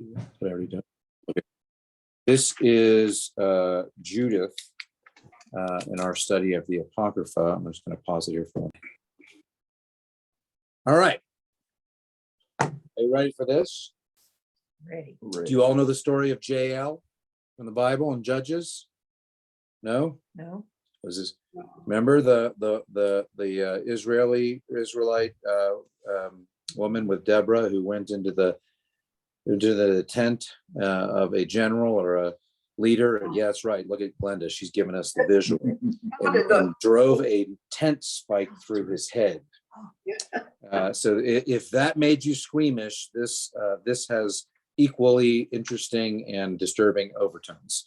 Did I already do it? Okay. This is Judith in our study of the Apocrypha. I'm just going to pause it here for a minute. All right. Are you ready for this? Ready. Do you all know the story of Jael in the Bible and Judges? No? No. Was this? Remember the Israelite woman with Deborah who went into the tent of a general or a leader? And yeah, that's right. Look at Glenda. She's given us the visual. and drove a tent spike through his head. So if that made you squeamish, this has equally interesting and disturbing overtones.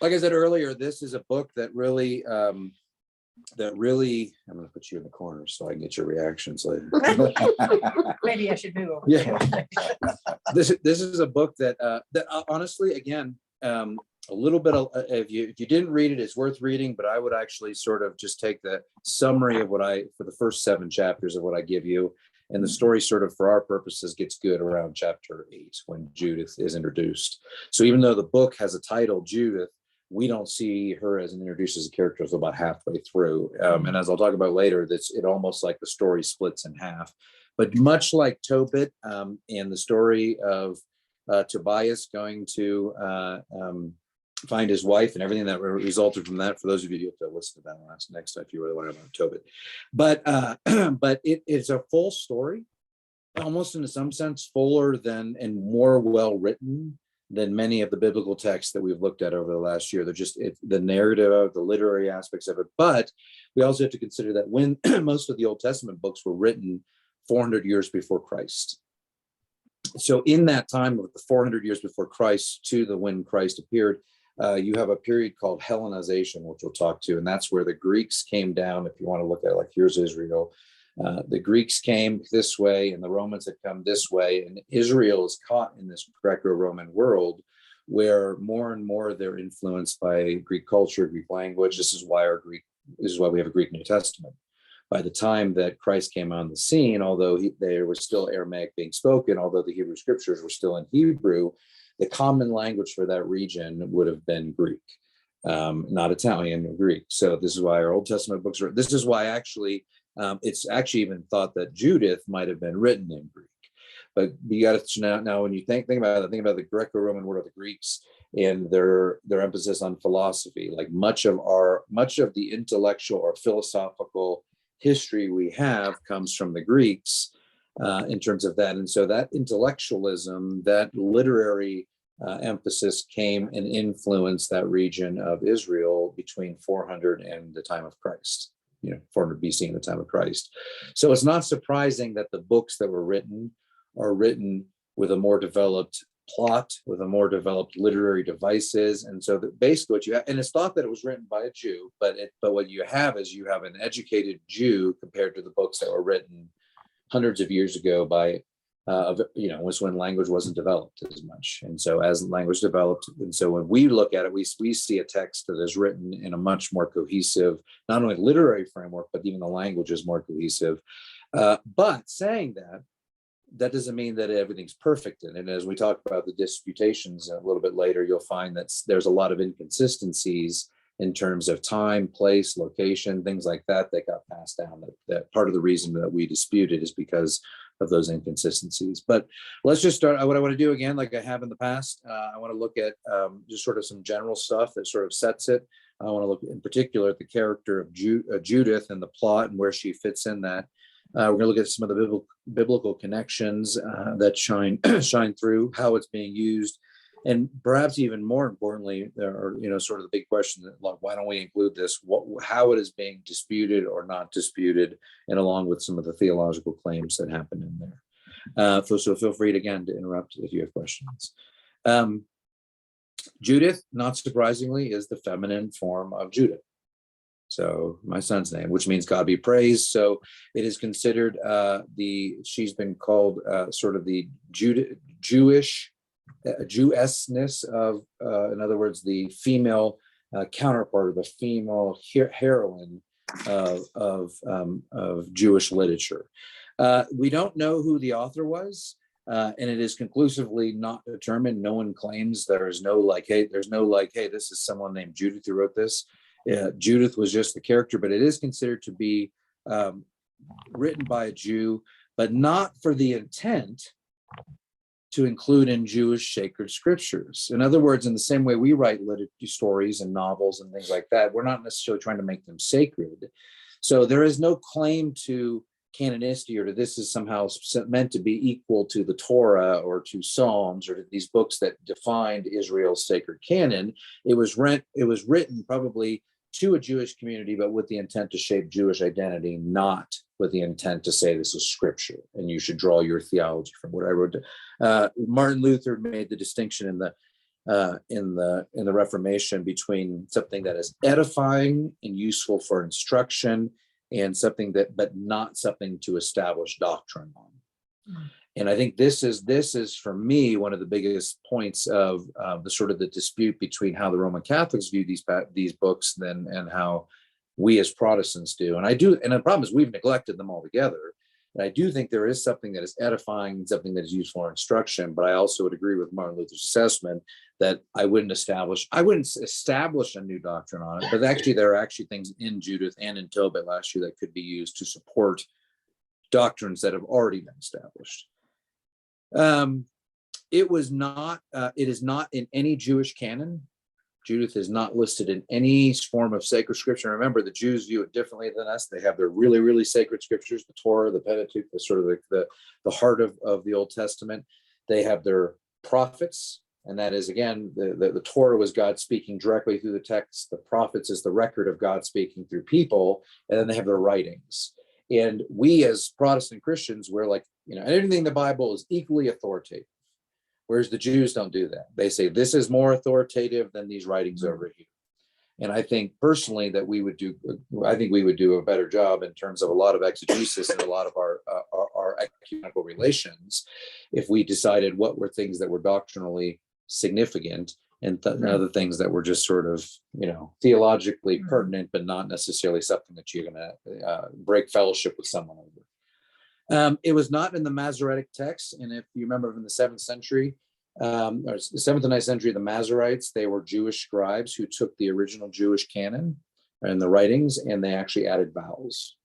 Like I said earlier, this is a book that really, I'm going to put you in the corner so I can get your reactions later. Maybe I should move over. Yeah. This is a book that honestly, again, a little bit of, if you didn't read it, it's worth reading, but I would actually sort of just take the summary of for the first 7 chapters of what I give you. And the story sort of, for our purposes, gets good around chapter 8 when Judith is introduced. So even though the book has a title, Judith, we don't see her as introduced as a character until about halfway through. And as I'll talk about later, it almost like the story splits in half. But much like Tobit and the story of Tobias going to find his wife and everything that resulted from that, for those of you who have to listen to that next time if you really want to know Tobit. But it's a full story, almost in some sense fuller than and more well written than many of the biblical texts that we've looked at over the last year. They're just the narrative of the literary aspects of it. But we also have to consider that when most of the Old Testament books were written 400 years before Christ. So in that time of the 400 years before Christ to when Christ appeared, you have a period called Hellenization, which we'll talk to. And that's where the Greeks came down. If you want to look at it, like here's Israel. The Greeks came this way and the Romans had come this way, and Israel is caught in this Greco-Roman world where more and more they're influenced by Greek culture, Greek language. This is why we have a Greek New Testament. By the time that Christ came on the scene, although there was still Aramaic being spoken, although the Hebrew scriptures were still in Hebrew, the common language for that region would have been Greek, not Italian or Greek. So this is why our Old Testament books this is why actually it's actually even thought that Judith might have been written in Greek. But you got to now when you think about the Greco-Roman world of the Greeks and their emphasis on philosophy. Like much of the intellectual or philosophical history we have comes from the Greeks in terms of that. And so that intellectualism, that literary emphasis came and influenced that region of Israel between 400 and the time of Christ. 400 BC in the time of Christ. So it's not surprising that the books that were written are written with a more developed plot, with a more developed literary devices. And so basically what you have, and it's thought that it was written by a Jew, but what you have is you have an educated Jew compared to the books that were written hundreds of years ago by was when language wasn't developed as much. And so as language developed, and so when we look at it, we see a text that is written in a much more cohesive, not only literary framework, but even the language is more cohesive. But saying that doesn't mean that everything's perfect in it. And as we talk about the disputations a little bit later, you'll find that there's a lot of inconsistencies in terms of time, place, location, things like that got passed down. That part of the reason that we disputed is because of those inconsistencies. But let's just start. What I want to do again, like I have in the past, I want to look at just sort of some general stuff that sort of sets it. I want to look in particular at the character of Judith and the plot and where she fits in that. We're going to look at some of the biblical connections that shine through, how it's being used, and perhaps even more importantly, there are sort of the big question that, like, why don't we include this? How it is being disputed or not disputed, and along with some of the theological claims that happen in there. So feel free again to interrupt if you have questions. Judith, not surprisingly, is the feminine form of Judah. So my son's name, which means God be praised. So it is considered she's been called sort of the Jewessness of, in other words, the female counterpart of the female heroine of Jewish literature. We don't know who the author was, and it is conclusively not determined. No one claims there's no like, hey, this is someone named Judith who wrote this. Judith was just the character, but it is considered to be written by a Jew, but not for the intent to include in Jewish sacred scriptures. In other words, in the same way we write literary stories and novels and things like that, we're not necessarily trying to make them sacred. So there is no claim to canonicity or to this is somehow meant to be equal to the Torah or to Psalms or to these books that defined Israel's sacred canon. It was written probably to a Jewish community, but with the intent to shape Jewish identity, not with the intent to say this is scripture and you should draw your theology from what I wrote. Martin Luther made the distinction in the Reformation between something that is edifying and useful for instruction and something that, but not something to establish doctrine on. And I think this is for me one of the biggest points of the sort of the dispute between how the Roman Catholics view these books and how we as Protestants do. And the problem is we've neglected them altogether. And I do think there is something that is edifying and something that is useful for instruction. But I also would agree with Martin Luther's assessment that I wouldn't establish a new doctrine on it. But actually, there are actually things in Judith and in Tobit last year that could be used to support doctrines that have already been established. It is not in any Jewish canon. Judith is not listed in any form of sacred scripture. Remember, the Jews view it differently than us. They have their really, really sacred scriptures, the Torah, the Pentateuch, the sort of the heart of the Old Testament. They have their prophets, and that is, again, the Torah was God speaking directly through the text. The prophets is the record of God speaking through people, and then they have their writings. And we as Protestant Christians, we're like, everything in the Bible is equally authoritative. Whereas the Jews don't do that. They say this is more authoritative than these writings over here. And I think personally that we would do a better job in terms of a lot of exegesis and a lot of our ecumenical relations if we decided what were things that were doctrinally significant and other things that were just sort of, theologically pertinent, but not necessarily something that you're going to break fellowship with someone over. It was not in the Masoretic text, and if you remember from the 7th century, or 7th and 9th century, the Masoretes, they were Jewish scribes who took the original Jewish canon and the writings, and they actually added vowels.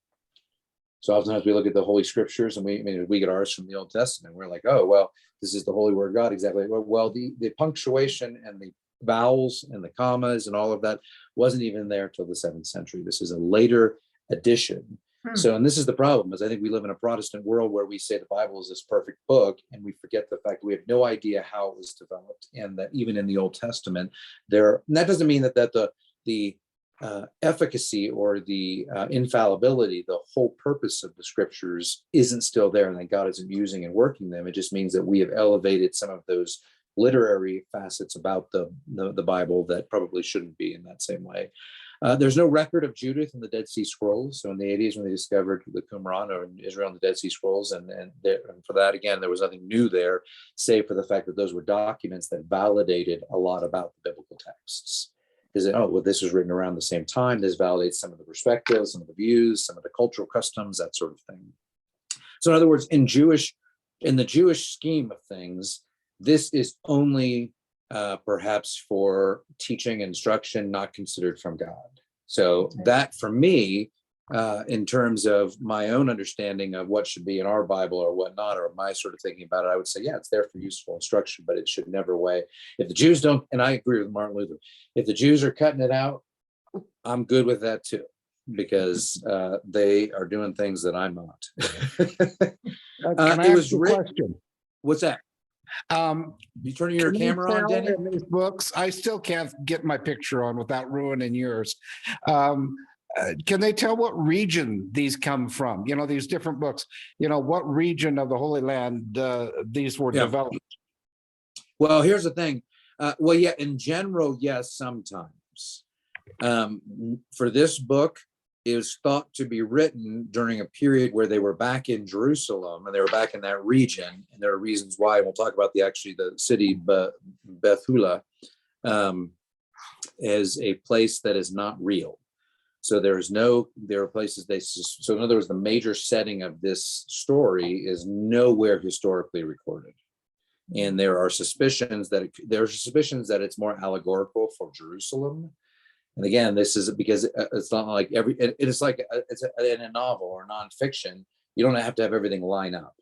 So oftentimes we look at the Holy Scriptures, and we get ours from the Old Testament. We're like, oh, well, this is the Holy Word of God, exactly. Well, the punctuation and the vowels and the commas and all of that wasn't even there till the 7th century. This is a later addition. So, and this is the problem, is I think we live in a Protestant world where we say the Bible is this perfect book, and we forget the fact that we have no idea how it was developed, and that even in the Old Testament, and that doesn't mean that the efficacy or the infallibility, the whole purpose of the scriptures isn't still there, and that God isn't using and working them. It just means that we have elevated some of those literary facets about the Bible that probably shouldn't be in that same way. There's no record of Judith in the Dead Sea Scrolls. So in the 80s, when they discovered the Qumran or in Israel and the Dead Sea Scrolls, and for that, again, there was nothing new there, save for the fact that those were documents that validated a lot about the biblical texts. Is it, this was written around the same time. This validates some of the perspectives, some of the views, some of the cultural customs, that sort of thing. So in other words, in the Jewish scheme of things, this is only perhaps for teaching instruction, not considered from God. So that for me, in terms of my own understanding of what should be in our Bible or whatnot, or my sort of thinking about it, I would say, yeah, it's there for useful instruction, but it should never weigh. If the Jews don't, and I agree with Martin Luther, if the Jews are cutting it out, I'm good with that too, because they are doing things that I'm not. Can I ask a question? What's that? You turning your camera on, Denny? In these books, I still can't get my picture on without ruining yours. Can they tell what region these come from? These different books, what region of the Holy Land these were developed? Well, here's the thing. In general, yes, sometimes. For this book, is thought to be written during a period where they were back in Jerusalem and they were back in that region. And there are reasons why. We'll talk about the city Bethula as a place that is not real. So there are places so in other words, the major setting of this story is nowhere historically recorded. And there are suspicions that it's more allegorical for Jerusalem. And again, this is because it's not like it's like it's in a novel or nonfiction. You don't have to have everything line up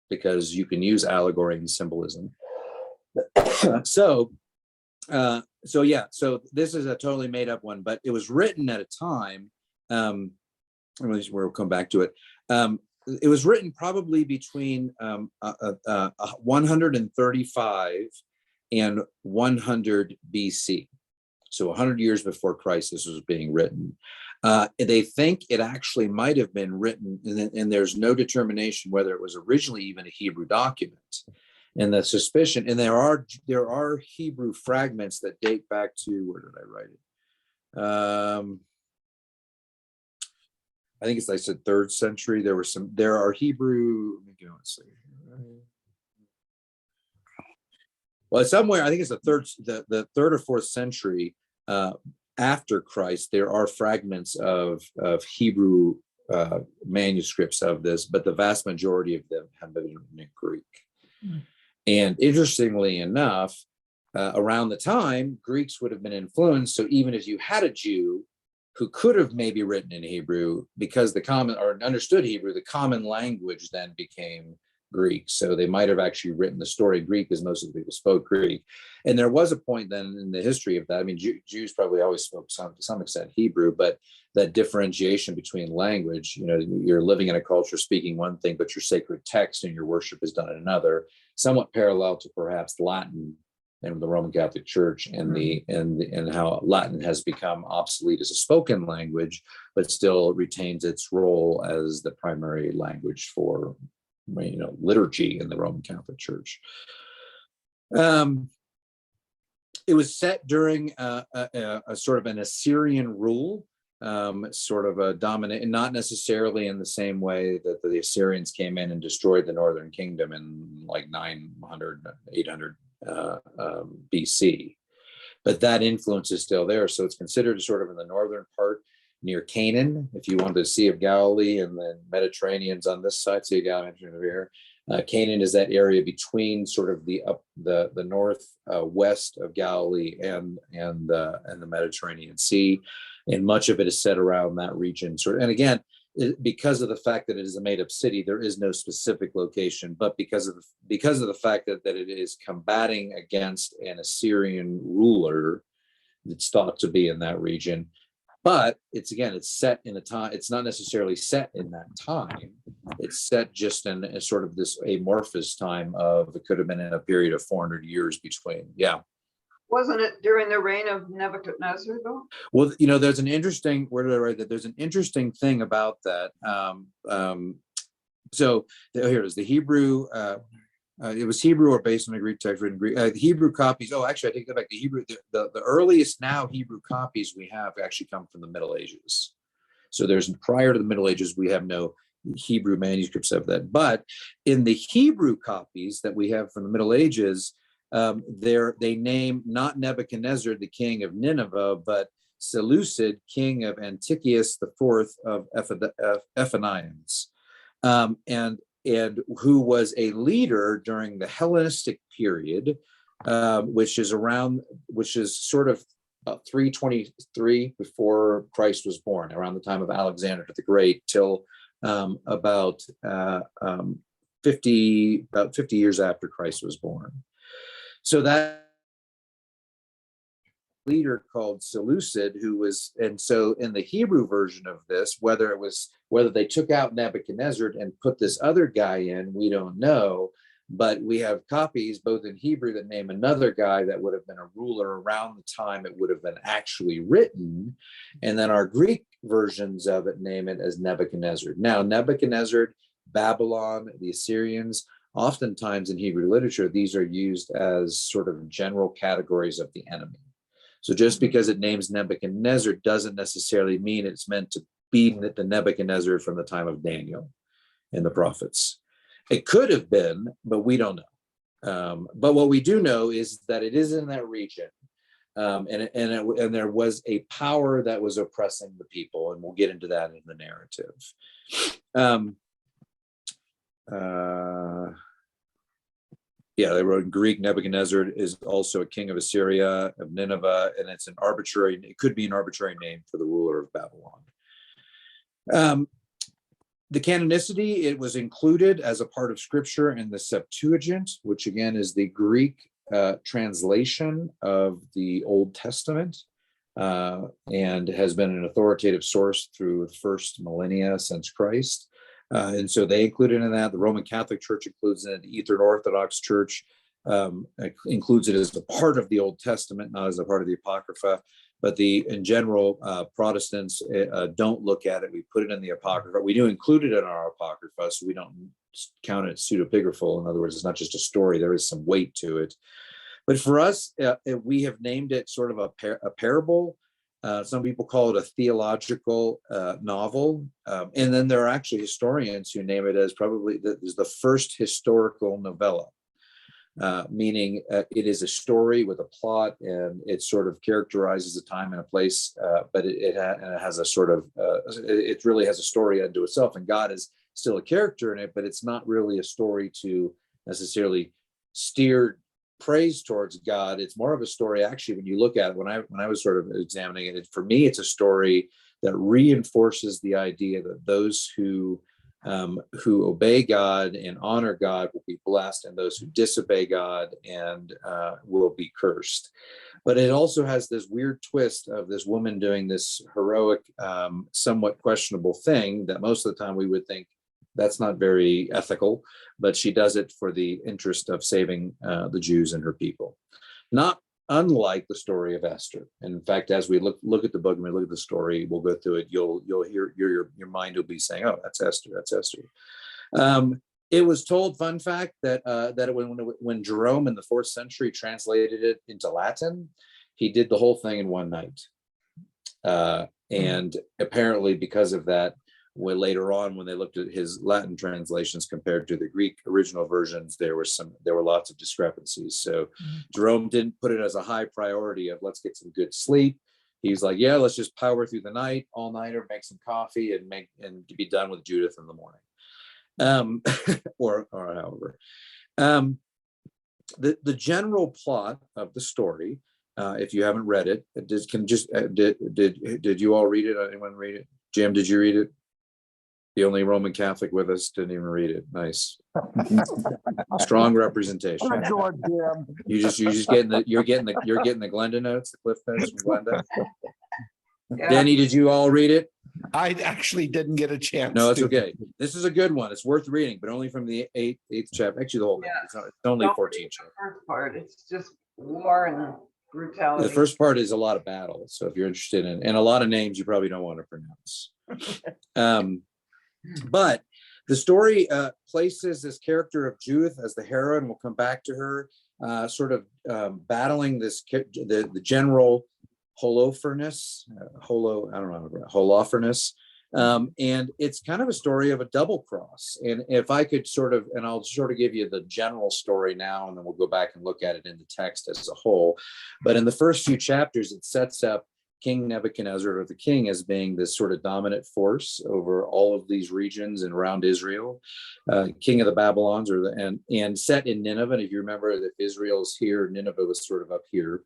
because you can use allegory and symbolism. So this is a totally made up one, but it was written at a time. We'll come back to it. It was written probably between 135 and 100 BC. So 100 years before Christ, this was being written. They think it actually might have been written, and there's no determination whether it was originally even a Hebrew document. And the suspicion, and there are Hebrew fragments that date back to, where did I write it? I think it's, I said 3rd century. There are Hebrew, let's see. Well, somewhere, I think it's the third or 4th century after Christ, there are fragments of Hebrew manuscripts of this, but the vast majority of them have been in Greek. And interestingly enough, around the time, Greeks would have been influenced. So even if you had a Jew who could have maybe written in Hebrew, because the common or understood Hebrew, the common language then became Greek. So they might have actually written the story in Greek, because most of the people spoke Greek. And there was a point then in the history of that. I mean, Jews probably always spoke to some extent Hebrew, but that differentiation between language, you're living in a culture speaking one thing, but your sacred text and your worship is done in another, somewhat parallel to perhaps Latin and the Roman Catholic Church, and how Latin has become obsolete as a spoken language, but still retains its role as the primary language for liturgy in the Roman Catholic Church. It was set during a sort of an Assyrian rule, sort of a dominant, and not necessarily in the same way that the Assyrians came in and destroyed the northern kingdom in like 900, 800 BC. But that influence is still there. So it's considered sort of in the northern part near Canaan. If you want the Sea of Galilee and the Mediterranean's on this side, Sea of Galilee over here. Canaan is that area between sort of the north west of Galilee and the Mediterranean Sea, and much of it is set around that region. And again, because of the fact that it is a made-up city, there is no specific location. But because of the fact that it is combating against an Assyrian ruler, it's thought to be in that region. But it's set in a time. It's not necessarily set in that time. It's set just in a sort of this amorphous time of, it could have been in a period of 400 years between. Yeah. Wasn't it during the reign of Nebuchadnezzar though? Well, there's an interesting, where did I write that? There's an interesting thing about that. So here it is, the Hebrew, it was Hebrew or based on a Greek text written Greek. The Hebrew copies. Oh, actually, I take that back. The Hebrew, the earliest now Hebrew copies we have actually come from the Middle Ages. So prior to the Middle Ages, we have no Hebrew manuscripts of that. But in the Hebrew copies that we have from the Middle Ages, they name not Nebuchadnezzar, the king of Nineveh, but Seleucid, king of Antiochus IV of Ephanians. And who was a leader during the Hellenistic period, which is sort of 323 before Christ was born, around the time of Alexander the Great, till about 50 years after Christ was born. So that leader called Seleucid, and so in the Hebrew version of this, whether they took out Nebuchadnezzar and put this other guy in, we don't know, but we have copies both in Hebrew that name another guy that would have been a ruler around the time it would have been actually written, and then our Greek versions of it name it as Nebuchadnezzar. Now, Nebuchadnezzar, Babylon, the Assyrians, oftentimes in Hebrew literature, these are used as sort of general categories of the enemy. So just because it names Nebuchadnezzar doesn't necessarily mean it's meant to be the Nebuchadnezzar from the time of Daniel and the prophets. It could have been, but we don't know. But what we do know is that it is in that region. And there was a power that was oppressing the people, and we'll get into that in the narrative. Yeah, they wrote in Greek, Nebuchadnezzar is also a king of Assyria, of Nineveh, and it could be an arbitrary name for the ruler of Babylon. The canonicity, it was included as a part of scripture in the Septuagint, which again is the Greek translation of the Old Testament, and has been an authoritative source through the first millennia since Christ. And so they included in that. The Roman Catholic Church includes it. The Eastern Orthodox Church includes it as a part of the Old Testament, not as a part of the Apocrypha. But in general, Protestants don't look at it. We put it in the Apocrypha. We do include it in our Apocrypha, so we don't count it pseudepigraphal. In other words, it's not just a story. There is some weight to it. But for us, we have named it sort of a parable. Some people call it a theological novel. And then there are actually historians who name it as probably the first historical novella, meaning it is a story with a plot, and it sort of characterizes a time and a place, but it has a sort of, it really has a story unto itself, and God is still a character in it, but it's not really a story to necessarily steer praise towards God. It's more of a story, actually, when you look at it, when I was sort of examining it, for me, it's a story that reinforces the idea that those who obey God and honor God will be blessed, and those who disobey God and will be cursed. But it also has this weird twist of this woman doing this heroic, somewhat questionable thing that most of the time we would think that's not very ethical, but she does it for the interest of saving the Jews and her people. Not unlike the story of Esther. And in fact, as we look at the book and we look at the story, we'll go through it. You'll hear your mind will be saying, "Oh, that's Esther. That's Esther." It was told, fun fact, that when Jerome in the 4th century translated it into Latin, he did the whole thing in one night. And apparently, because of that, when later on, when they looked at his Latin translations compared to the Greek original versions, there were lots of discrepancies. So Jerome didn't put it as a high priority of let's get some good sleep. He's like, yeah, let's just power through the night, all-nighter, make some coffee, and be done with Judith in the morning, or however. The general plot of the story, if you haven't read it, did you all read it? Anyone read it? Jim, did you read it? The only Roman Catholic with us didn't even read it. Nice, strong representation. You're getting the Glenda notes, the Cliff Notes from Glenda. Yeah. Danny, did you all read it? I actually didn't get a chance. No, it's to. okay. This is a good one. It's worth reading, but only from the eighth chapter. Actually, the whole thing. Yeah. It's only Don't 14 read chapters. the first part. It's just war and brutality. The first part is a lot of battles. So if you're interested in, and a lot of names you probably don't want to pronounce. But the story places this character of Judith as the heroine. We'll come back to her, sort of battling the general Holofernes, and it's kind of a story of a double cross. And if I could and I'll sort of give you the general story now, and then we'll go back and look at it in the text as a whole. But in the first few chapters, it sets up King Nebuchadnezzar, or the king, as being this sort of dominant force over all of these regions and around Israel, king of the Babylons, and set in Nineveh. And if you remember that Israel's here, Nineveh was sort of up here.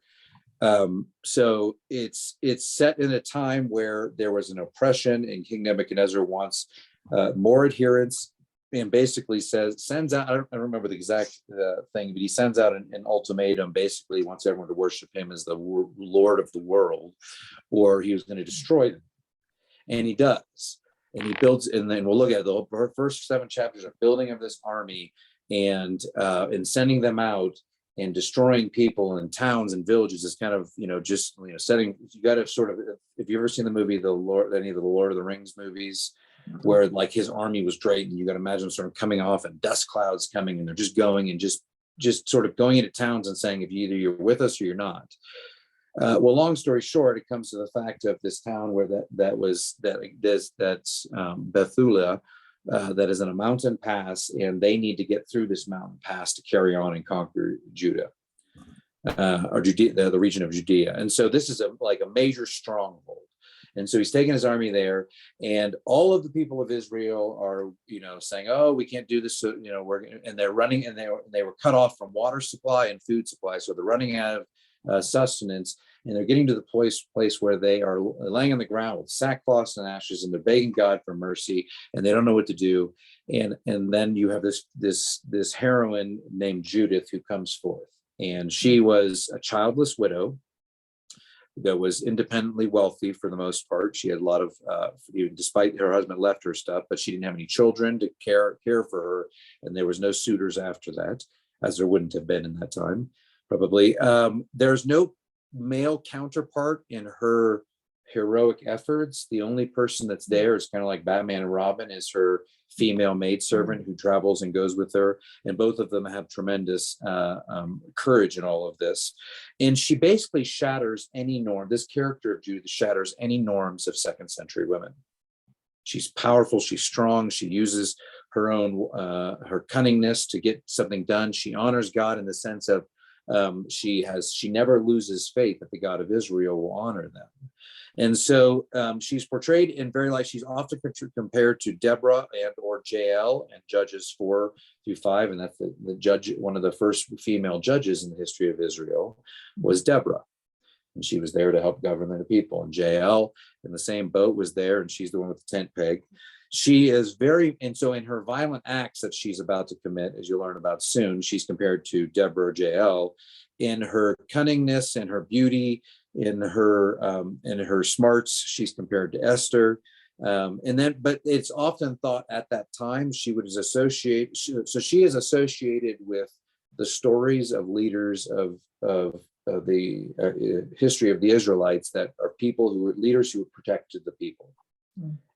So it's set in a time where there was an oppression, and King Nebuchadnezzar wants more adherents, and basically sends out, I don't remember the exact thing, but he sends out an ultimatum. Basically wants everyone to worship him as the Lord of the world, or he was going to destroy them. And he does. And he builds, and then we'll look at the first 7 chapters of building of this army, and sending them out and destroying people and towns and villages is kind of, setting, you got to sort of, if you've ever seen the movie, any of the Lord of the Rings movies, where like his army was great, and you got to imagine sort of coming off and dust clouds coming, and they're just going and just sort of going into towns and saying, if you're with us or you're not. Well, long story short, it comes to the fact of this town where that's Bethulia, that is in a mountain pass, and they need to get through this mountain pass to carry on and conquer Judah. or Judea, the region of Judea. And so this is like a major stronghold. And so he's taking his army there, and all of the people of Israel are, saying, "Oh, we can't do this." So, and they're running, and they were cut off from water supply and food supply. So they're running out of sustenance, and they're getting to the place where they are laying on the ground with sackcloth and ashes, and they're begging God for mercy, and they don't know what to do. And then you have this heroine named Judith who comes forth, and she was a childless widow that was independently wealthy for the most part. She had a lot of, despite her husband left her stuff, but she didn't have any children to care for her, and there was no suitors after that, as there wouldn't have been in that time, probably. There's no male counterpart in her heroic efforts. The only person that's there is kind of like Batman and Robin, is her female maidservant who travels and goes with her, and both of them have tremendous courage in all of this. And she basically shatters any norm. This character of Judith shatters any norms of second century women. She's powerful, she's strong, she uses her own her cunningness to get something done. She honors God in the sense of she never loses faith that the God of Israel will honor them. And so she's portrayed in very light. She's often compared to Deborah and or Jael and Judges 4-5, and that's the judge. One of the first female judges in the history of Israel was Deborah, and she was there to help govern the people. And Jael, in the same boat, was there, and she's the one with the tent peg. She is and so in her violent acts that she's about to commit, as you'll learn about soon, she's compared to Deborah or Jael. In her cunningness and her beauty, in her smarts, she's compared to Esther. But it's often thought at that time she is associated with the stories of leaders of the history of the Israelites that are leaders who protected the people.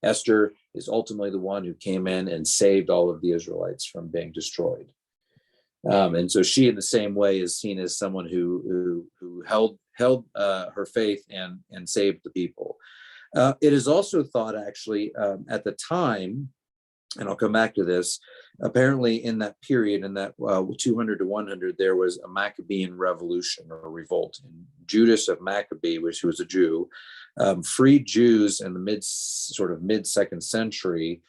Esther is ultimately the one who came in and saved all of the Israelites from being destroyed. And so she, in the same way, is seen as someone who held her faith and saved the people. It is also thought, actually, at the time, and I'll come back to this, apparently in that period, in that 200 to 100, there was a Maccabean revolution or revolt. And Judas of Maccabee, who was a Jew, freed Jews in the mid-second century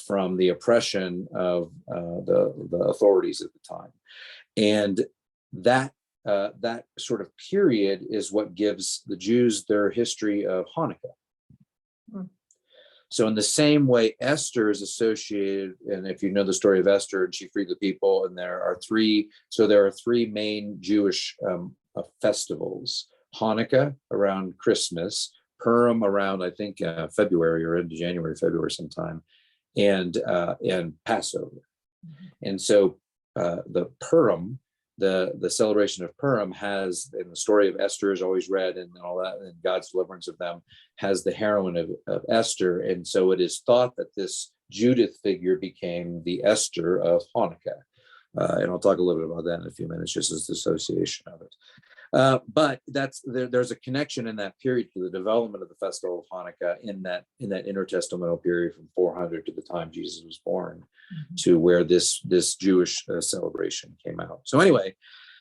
from the oppression of the authorities at the time. And that sort of period is what gives the Jews their history of Hanukkah. So in the same way, Esther is associated, and if you know the story of Esther, and she freed the people, and there are three main Jewish festivals: Hanukkah around Christmas, Purim around, I think, February or into January, February sometime, and Passover. And so the Purim, the celebration of Purim, has, in the story of Esther is always read, and all that, and God's deliverance of them, has the heroine of Esther. And so it is thought that this Judith figure became the Esther of Hanukkah. And I'll talk a little bit about that in a few minutes, just as the association of it. But there's a connection in that period to the development of the festival of Hanukkah in that intertestamental period from 400 to the time Jesus was born, to where this Jewish celebration came out. So anyway,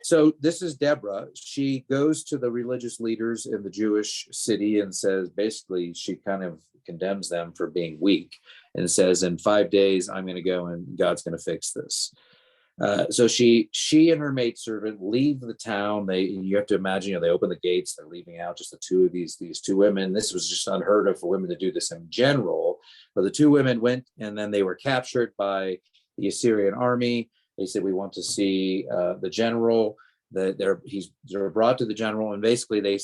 so this is Deborah. She goes to the religious leaders in the Jewish city and says, basically, she kind of condemns them for being weak and says, in 5 days, I'm going to go and God's going to fix this. So she and her maidservant leave the town. You have to imagine, they open the gates, they're leaving out just the two of these two women. This was just unheard of for women to do this in general. But the two women went, and then they were captured by the Assyrian army. They said, we want to see the general. They're brought to the general, and basically they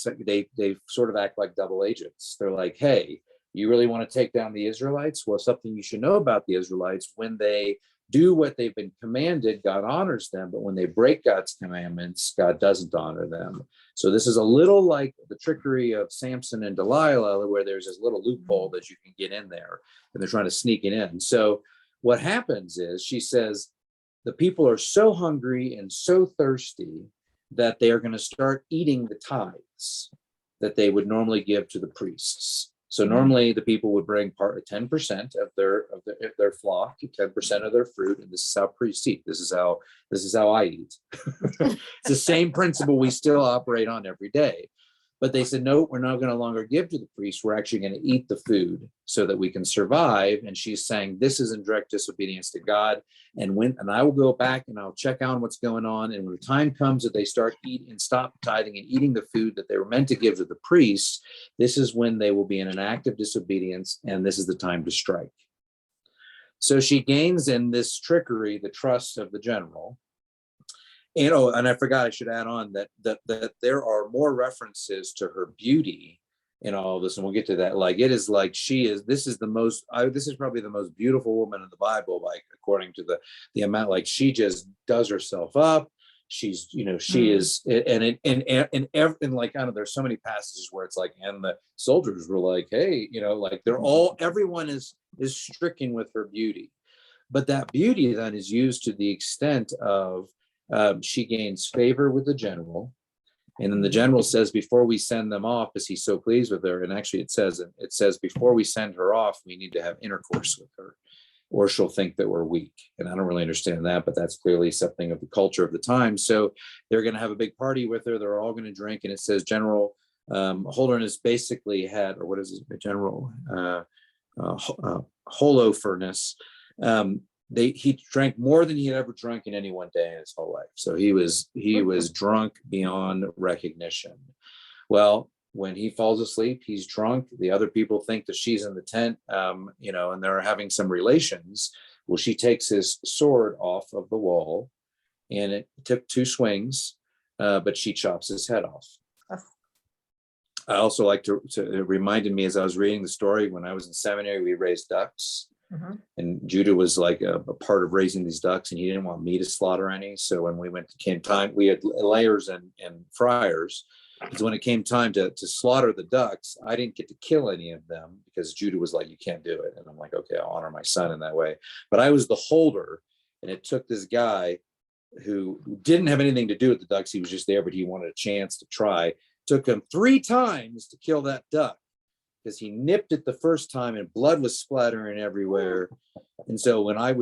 sort of act like double agents. They're like, hey, you really want to take down the Israelites? Well, something you should know about the Israelites: when they do what they've been commanded, God honors them. But when they break God's commandments, God doesn't honor them. So this is a little like the trickery of Samson and Delilah, where there's this little loophole that you can get in there, and they're trying to sneak it in. So what happens is, she says, the people are so hungry and so thirsty that they are going to start eating the tithes that they would normally give to the priests. So normally the people would bring 10% of their flock, 10% of their fruit, and this is how priests eat. This is how I eat. It's the same principle we still operate on every day. But they said, no, we're not going to longer give to the priest. We're actually going to eat the food so that we can survive. And she's saying this is in direct disobedience to God. And I will go back and I'll check on what's going on. And when the time comes that they start eating and stop tithing and eating the food that they were meant to give to the priests, this is when they will be in an act of disobedience. And this is the time to strike. So she gains in this trickery the trust of the general. And I forgot, I should add on that there are more references to her beauty in all of this, and we'll get to that. Like, it is like this is probably the most beautiful woman in the Bible, like according to the amount, like she just does herself up. She's, she is, and like, I don't know, there's so many passages where it's like, and the soldiers were like, hey, like everyone is stricken with her beauty. But that beauty then is used to the extent of, she gains favor with the general, and then the general says, before we send them off, because he's so pleased with her, and actually it says before we send her off, we need to have intercourse with her, or she'll think that we're weak. And I don't really understand that, but that's clearly something of the culture of the time. So they're going to have a big party with her. They're all going to drink, and it says General Holderness basically had, or what is it, General Holoferness. He drank more than he had ever drunk in any one day in his whole life. So he was drunk beyond recognition. Well, when he falls asleep, he's drunk. The other people think that she's in the tent, and they're having some relations. Well, she takes his sword off of the wall, and it took 2 swings, but she chops his head off. I also like to it reminded me, as I was reading the story, when I was in seminary, we raised ducks. Mm-hmm. And Judah was like a part of raising these ducks, and he didn't want me to slaughter any. So when came time, we had layers and fryers. So when it came time to slaughter the ducks, I didn't get to kill any of them because Judah was like, you can't do it. And I'm like, okay, I'll honor my son in that way. But I was the holder, and it took this guy who didn't have anything to do with the ducks. He was just there, but he wanted a chance to try. Took him 3 times to kill that duck, because he nipped it the first time and blood was splattering everywhere. And so when I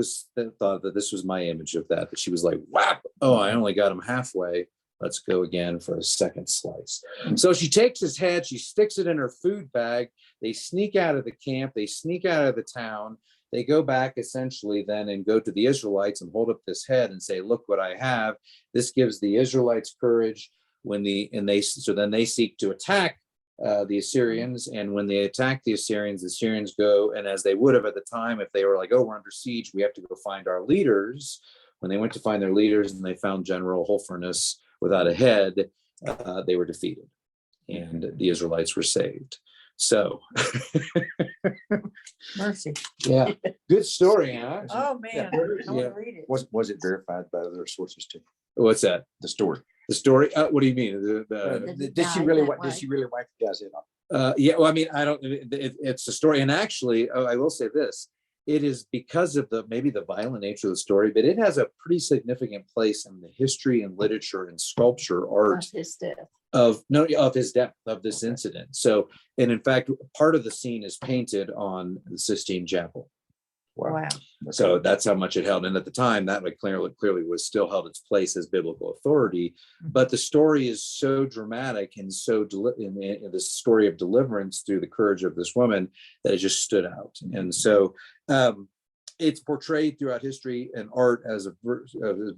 thought that this was my image of that she was like, whap, oh, I only got him halfway. Let's go again for a second slice. So she takes his head, she sticks it in her food bag. They sneak out of the camp. They sneak out of the town. They go back essentially then and go to the Israelites and hold up this head and say, look what I have. This gives the Israelites courage then they seek to attack the Assyrians. And when they attack the Assyrians go, and as they would have at the time, if they were like, oh, we're under siege, we have to go find our leaders. When they went to find their leaders and they found General Holferness without a head, they were defeated, and the Israelites were saved. So Mercy. Yeah, good story, huh? Oh, man. Yeah. I want to read it. Was it verified by other sources too? What's that? The story. The story? What do you mean? Did she really wipe the guy's head off? Yeah, well, I mean, I don't. It's a story, and actually, I will say this: it is because of maybe the violent nature of the story, but it has a pretty significant place in the history and literature and sculpture art Of his death. of his death, of this incident. So, and in fact, part of the scene is painted on the Sistine Chapel. Wow. So that's how much it held. And at the time, that clearly was still held its place as biblical authority. But the story is so dramatic and so in the story of deliverance through the courage of this woman that it just stood out. And so it's portrayed throughout history and art as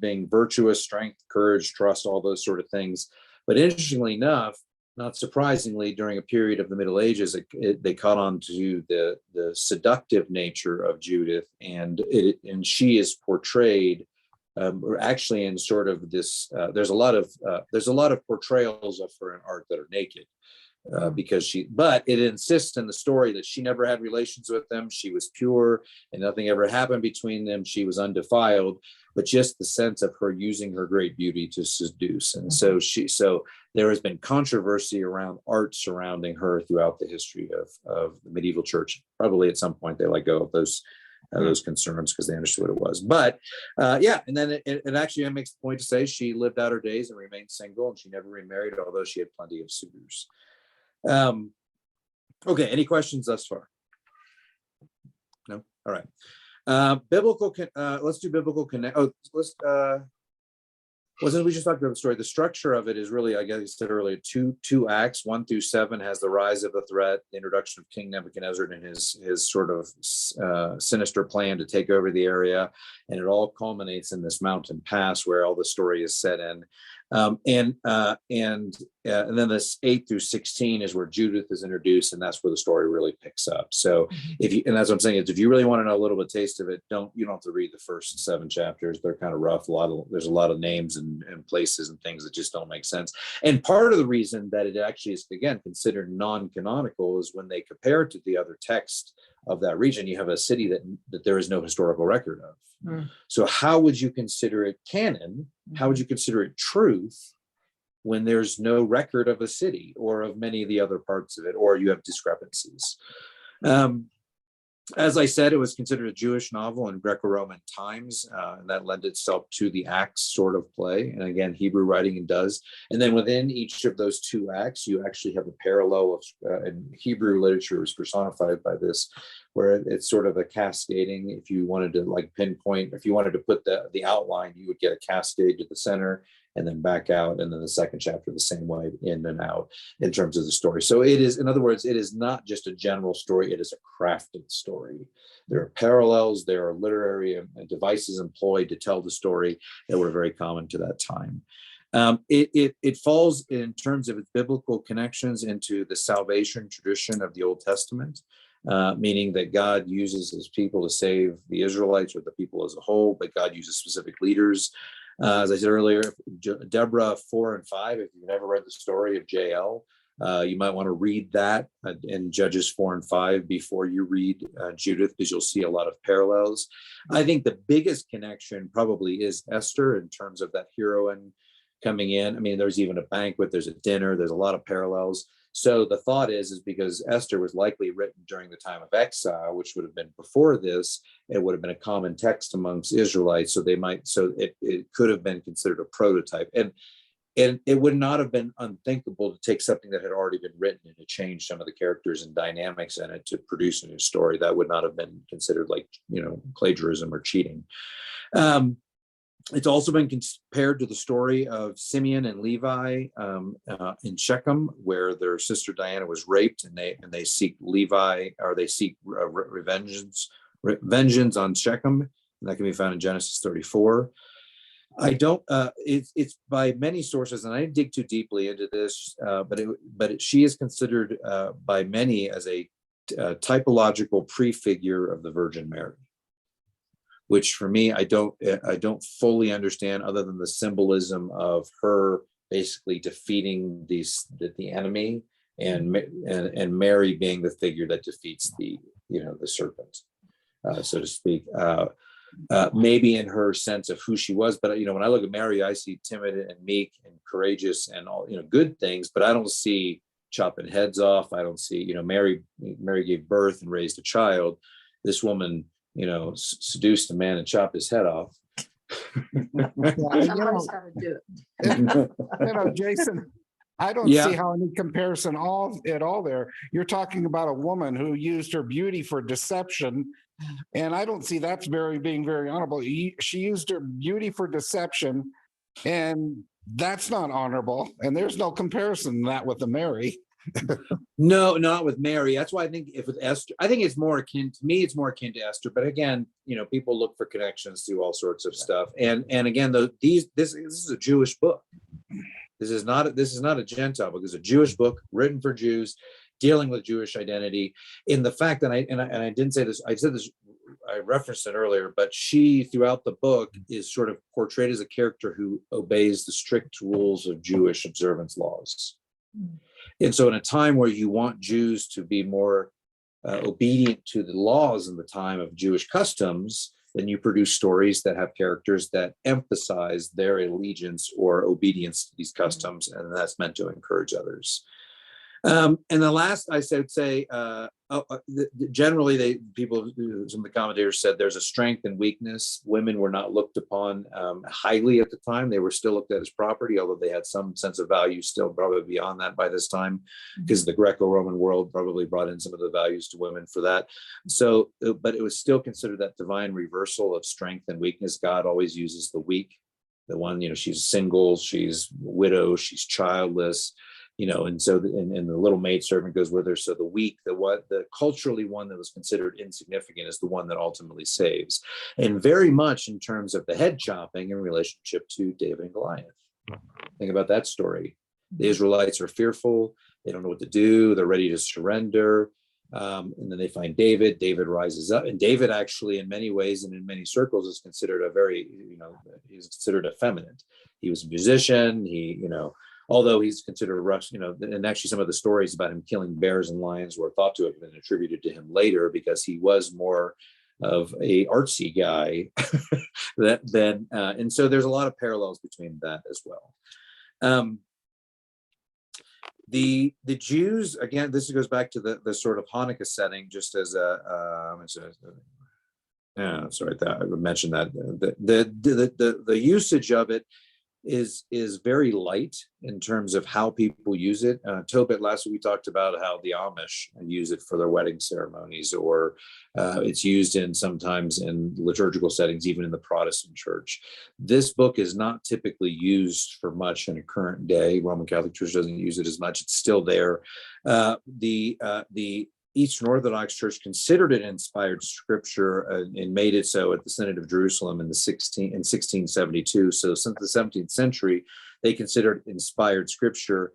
being virtuous, strength, courage, trust, all those sort of things. But interestingly enough, not surprisingly, during a period of the Middle Ages, they caught on to the seductive nature of Judith, and she is portrayed actually in sort of this. There's a lot of portrayals of her in art that are naked, but it insists in the story that she never had relations with them. She was pure, and nothing ever happened between them. She was undefiled, but just the sense of her using her great beauty to seduce. And so there has been controversy around art surrounding her throughout the history of the medieval church. Probably at some point they let go of those concerns because they understood what it was. But and then it actually makes the point to say she lived out her days and remained single, and she never remarried, although she had plenty of suitors. Okay, any questions thus far? No? All right. Let's do biblical connect. Oh, since we just talked about the story, the structure of it is really, I guess I said earlier, two acts. 1-7 has the rise of the threat, the introduction of King Nebuchadnezzar and his sort of sinister plan to take over the area, and it all culminates in this mountain pass where all the story is set in. And then this 8-16 is where Judith is introduced, and that's where the story really picks up. So and that's what I'm saying is, if you really want to know a little bit taste of it, you don't have to read the first 7 chapters. They're kind of rough. There's a lot of names and places and things that just don't make sense. And part of the reason that it actually is, again, considered non-canonical is when they compare it to the other text of that region, you have a city that there is no historical record of. So how would you consider it canon? How would you consider it truth when there's no record of a city or of many of the other parts of it, or you have discrepancies? As I said, it was considered a Jewish novel in Greco-Roman times, and that lent itself to the acts sort of play. And again, Hebrew writing does. And then within each of those 2 acts, you actually have a parallel of, and Hebrew literature is personified by this, where it's sort of a cascading. If you wanted to like pinpoint, if you wanted to put the outline, you would get a cascade to the center and then back out. And then the second chapter the same way, in and out in terms of the story. So it is, in other words, it is not just a general story. It is a crafted story. There are parallels. There are literary devices employed to tell the story that were very common to that time. It falls in terms of its biblical connections into the salvation tradition of the Old Testament, meaning that God uses his people to save the Israelites or the people as a whole, but God uses specific leaders. As I said earlier, Deborah 4 and 5, if you've never read the story of Jael, you might want to read that in Judges 4 and 5 before you read Judith, because you'll see a lot of parallels. I think the biggest connection probably is Esther in terms of that heroine coming in. I mean, there's even a banquet, there's a dinner, there's a lot of parallels. So the thought is because Esther was likely written during the time of exile, which would have been before this, it would have been a common text amongst Israelites. So it could have been considered a prototype. And it would not have been unthinkable to take something that had already been written and to change some of the characters and dynamics in it to produce a new story. That would not have been considered like, plagiarism or cheating. It's also been compared to the story of Simeon and Levi in Shechem, where their sister Diana was raped, and they seek vengeance on Shechem, and that can be found in Genesis 34. It's by many sources, and I didn't dig too deeply into this, but she is considered by many as a typological prefigure of the Virgin Mary, which for me, I don't fully understand, other than the symbolism of her basically defeating the enemy, and Mary being the figure that defeats the serpent, so to speak. Maybe in her sense of who she was, but when I look at Mary, I see timid and meek and courageous and all good things, but I don't see chopping heads off. I don't see Mary gave birth and raised a child. This woman seduced a man and chopped his head off. Somebody's got to do it. Jason, I don't see how any comparison at all there. You're talking about a woman who used her beauty for deception, and I don't see that's being very honorable. She used her beauty for deception, and that's not honorable. And there's no comparison to that with the Mary. No, not with Mary. That's why I think if with Esther, I think it's more akin to me. It's more akin to Esther. But again, people look for connections to all sorts of stuff. And again, this is a Jewish book. This is not a Gentile book. It's a Jewish book written for Jews, dealing with Jewish identity. In the fact that I didn't say this, I said this, I referenced it earlier, but she throughout the book is sort of portrayed as a character who obeys the strict rules of Jewish observance laws. And so in a time where you want Jews to be more obedient to the laws in the time of Jewish customs, then you produce stories that have characters that emphasize their allegiance or obedience to these customs, and that's meant to encourage others. And the last I would say Generally, some of the commentators said there's a strength and weakness. Women were not looked upon highly at the time. They were still looked at as property, although they had some sense of value still probably beyond that by this time, because the Greco-Roman world probably brought in some of the values to women for that. So, but it was still considered that divine reversal of strength and weakness. God always uses the weak, the one, she's single, she's widow, she's childless. And so, and the little maidservant goes with her. So the weak, the culturally one that was considered insignificant is the one that ultimately saves. And very much in terms of the head chopping in relationship to David and Goliath. Think about that story. The Israelites are fearful. They don't know what to do. They're ready to surrender. And then they find David. David rises up. And David actually, in many ways and in many circles, is considered he's considered effeminate. He was a musician. Although he's considered rough, and actually some of the stories about him killing bears and lions were thought to have been attributed to him later, because he was more of a artsy guy and so there's a lot of parallels between that as well. The Jews, again, this goes back to the sort of Hanukkah setting, just as I mentioned that the usage of it is very light in terms of how people use it. Tobit, last week we talked about how the Amish use it for their wedding ceremonies, or it's used sometimes in liturgical settings, even in the Protestant church. This book is not typically used for much in a current day. Roman Catholic Church doesn't use it as much. It's still there. The Eastern Orthodox Church considered it inspired scripture and made it so at the Synod of Jerusalem in 1672. So since the 17th century, they considered inspired scripture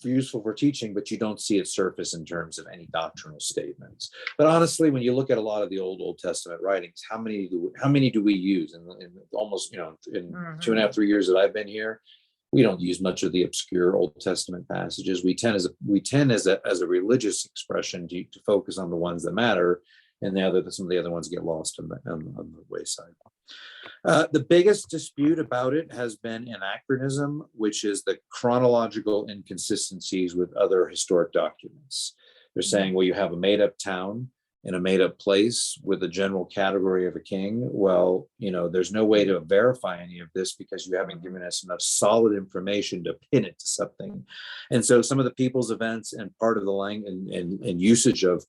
useful for teaching, but you don't see it surface in terms of any doctrinal statements. But honestly, when you look at a lot of the Old Testament writings, how many do we use? In almost, in 2.5, 3 years that I've been here, we don't use much of the obscure Old Testament passages. We tend as a religious expression to focus on the ones that matter, and some of the other ones get lost on the wayside. The biggest dispute about it has been anachronism, which is the chronological inconsistencies with other historic documents. They're saying, well, you have a made-up town in a made-up place with a general category of a king. Well, there's no way to verify any of this because you haven't given us enough solid information to pin it to something. And so some of the people's events and part of the language and usage of,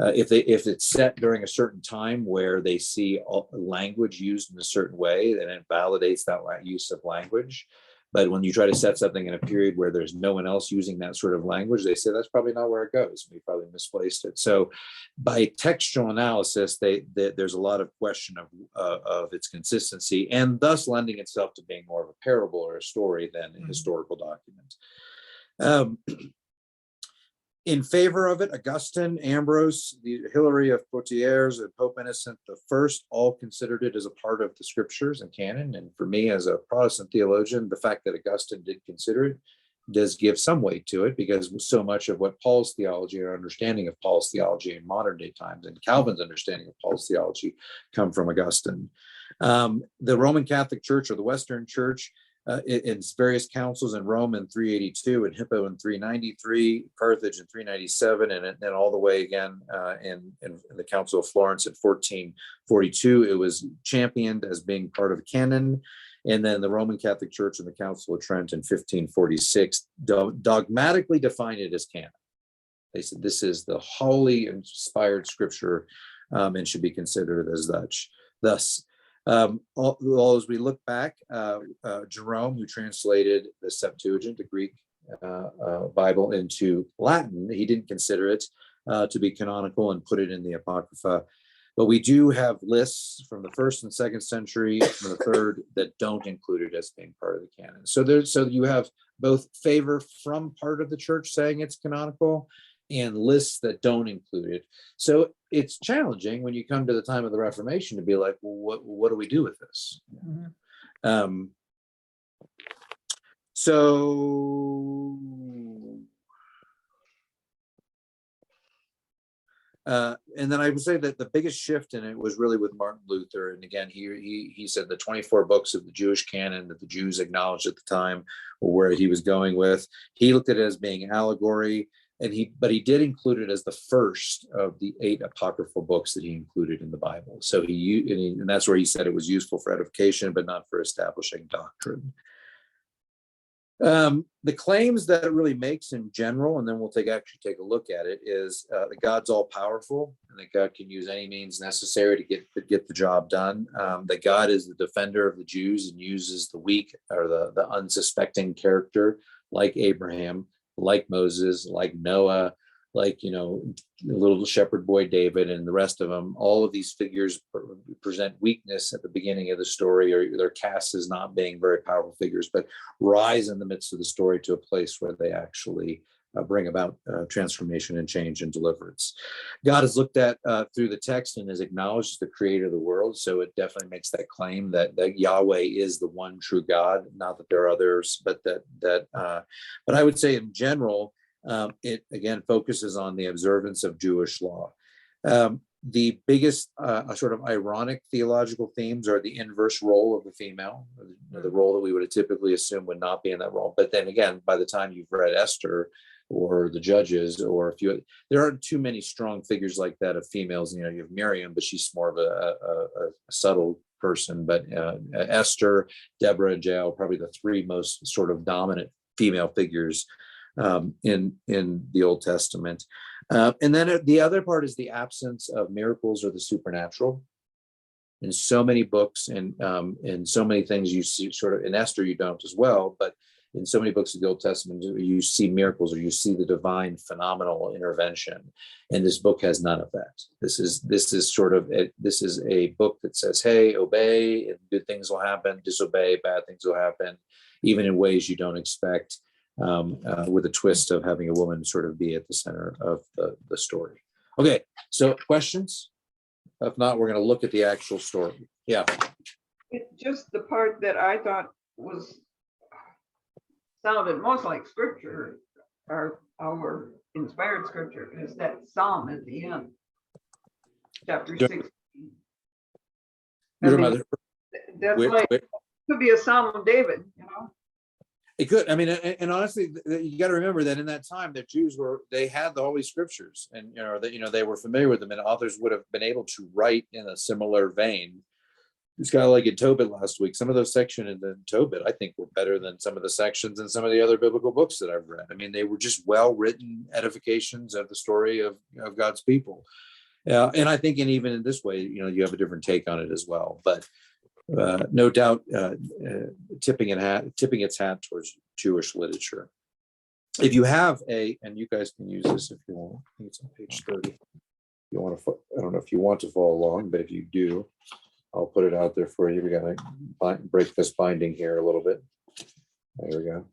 if it's set during a certain time where they see language used in a certain way, then it validates that use of language. But when you try to set something in a period where there's no one else using that sort of language, they say that's probably not where it goes. We probably misplaced it. So by textual analysis, there's a lot of question of its consistency, and thus lending itself to being more of a parable or a story than a historical document. In favor of it, Augustine, Ambrose, Hilary of Poitiers, and Pope Innocent I all considered it as a part of the scriptures and canon. And for me, as a Protestant theologian, the fact that Augustine did consider it does give some weight to it, because so much of what Paul's theology or understanding of Paul's theology in modern day times and Calvin's understanding of Paul's theology come from Augustine. The Roman Catholic Church, or the Western Church, in various councils in Rome in 382, and Hippo in 393, Carthage in 397, and then all the way again in the Council of Florence in 1442, it was championed as being part of the canon. And then the Roman Catholic Church and the Council of Trent in 1546 dogmatically defined it as canon. They said this is the holy inspired scripture and should be considered as such. Thus, as we look back, Jerome, who translated the Septuagint, the Greek Bible, into Latin, he didn't consider it to be canonical and put it in the Apocrypha. But we do have lists from the 1st and 2nd century, from the 3rd, that don't include it as being part of the canon. So you have both favor from part of the church saying it's canonical, and lists that don't include it. So it's challenging when you come to the time of the Reformation to be like, well, what do we do with this? And then I would say that the biggest shift in it was really with Martin Luther. And again, he said the 24 books of the Jewish canon that the Jews acknowledged at the time were where he was going with. He looked at it as being allegory. but he did include it as the first of the 8 apocryphal books that he included in the Bible. So and that's where he said it was useful for edification, but not for establishing doctrine. The claims that it really makes in general, and then we'll take a look at it, is that God's all powerful and that God can use any means necessary to get the job done. That God is the defender of the Jews and uses the weak or the unsuspecting character like Abraham, like Moses, like Noah, like, the little shepherd boy David and the rest of them. All of these figures present weakness at the beginning of the story, or they're cast as not being very powerful figures, but rise in the midst of the story to a place where they actually bring about transformation and change and deliverance. God is looked at through the text and is acknowledged as the creator of the world. So it definitely makes that claim that Yahweh is the one true God, not that there are others, but but I would say in general, it again focuses on the observance of Jewish law. The biggest sort of ironic theological themes are the inverse role of the female, the role that we would typically assume would not be in that role. But then again, by the time you've read Esther or the Judges, or there aren't too many strong figures like that of females. You have Miriam, but she's more of a subtle person. But Esther, Deborah, and Jael, probably the 3 most sort of dominant female figures in the Old Testament. And then the other part is the absence of miracles or the supernatural. In so many books and so many things you see, sort of in Esther you don't as well, but in so many books of the Old Testament you see miracles or you see the divine phenomenal intervention, and this book has none of that. This is a book that says, hey, obey and good things will happen, disobey, bad things will happen, even in ways you don't expect. With a twist of having a woman sort of be at the center of the story. Okay, so questions? If not, we're going to look at the actual story. Yeah. Just the part that I thought sounded most like scripture, or our inspired scripture, is that Psalm at the end, chapter 16. Could be a Psalm of David, It could. I mean, and honestly, you got to remember that in that time, the Jews they had the Holy Scriptures, and they were familiar with them, and authors would have been able to write in a similar vein. It's kind of like in Tobit last week. Some of those sections in Tobit, I think, were better than some of the sections in some of the other biblical books that I've read. I mean, they were just well-written edifications of the story of God's people. And I think, and even in this way, you have a different take on it as well. But no doubt, tipping its hat towards Jewish literature. If you have and you guys can use this if you want. I think it's on page 30. You want to? I don't know if you want to follow along, but if you do, I'll put it out there for you. We got to break this binding here a little bit. There we go.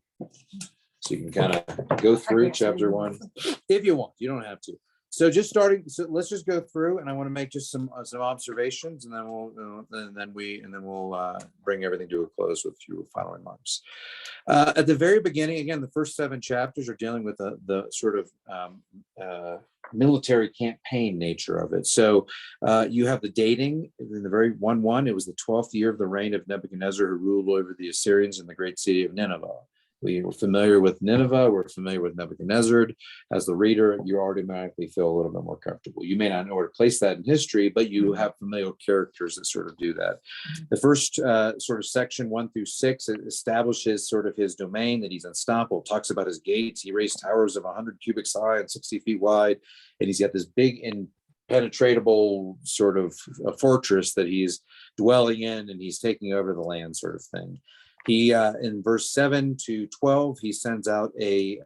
So you can kind of go through chapter 1 if you want. You don't have to. So just starting. So let's just go through, and I want to make just some observations, and then we'll bring everything to a close with a few final remarks. At the very beginning, again, the first 7 chapters are dealing with the sort of military campaign nature of it. So you have the dating in the very 1:1. It was the 12th year of the reign of Nebuchadnezzar, who ruled over the Assyrians in the great city of Nineveh. We were familiar with Nineveh. We're familiar with Nebuchadnezzar. As the reader, you automatically feel a little bit more comfortable. You may not know where to place that in history, but you have familiar characters that sort of do that. The first sort of section 1 through 6 establishes sort of his domain, that he's unstoppable. Talks about his gates. He raised towers of 100 cubits high and 60 feet wide, and he's got this big impenetrable sort of a fortress that he's dwelling in, and he's taking over the land, sort of thing. He in verse 7 to 12, he sends out an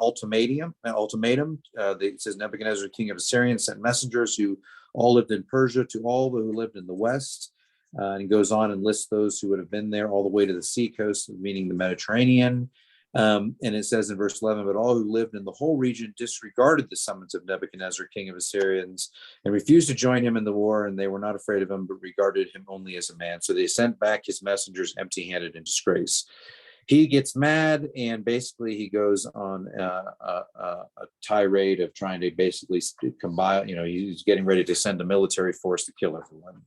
ultimatum. It says Nebuchadnezzar, king of Assyria, sent messengers who all lived in Persia to all who lived in the west. And he goes on and lists those who would have been there all the way to the sea coast, meaning the Mediterranean. And it says in verse 11, but all who lived in the whole region disregarded the summons of Nebuchadnezzar, king of Assyrians, and refused to join him in the war. And they were not afraid of him, but regarded him only as a man. So they sent back his messengers empty-handed in disgrace. He gets mad, and basically he goes on a tirade of trying to basically combine, he's getting ready to send a military force to kill everyone.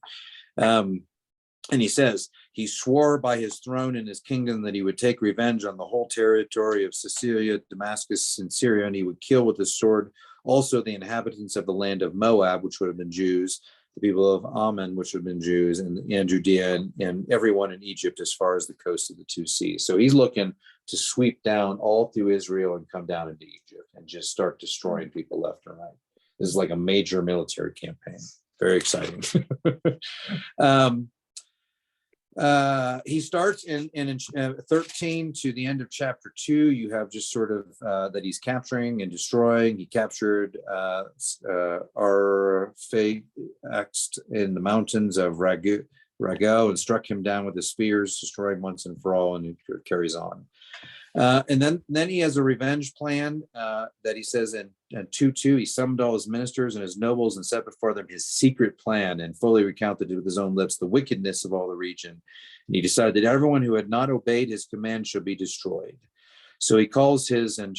And he says, he swore by his throne and his kingdom that he would take revenge on the whole territory of Sicilia, Damascus, and Syria, and he would kill with his sword also the inhabitants of the land of Moab, which would have been Jews, the people of Ammon, which would have been Jews, and Judea, and everyone in Egypt as far as the coast of the two seas. So he's looking to sweep down all through Israel and come down into Egypt and just start destroying people left and right. This is like a major military campaign. Very exciting. He starts in 13 to the end of chapter 2. You have just sort of that he's capturing and destroying. He captured Arphaxad in the mountains of Rago and struck him down with his spears, destroying once and for all, and it carries on. And then he has a revenge plan that he says in 2:2, he summoned all his ministers and his nobles and set before them his secret plan and fully recounted with his own lips the wickedness of all the region. And he decided that everyone who had not obeyed his command should be destroyed. So he calls his, in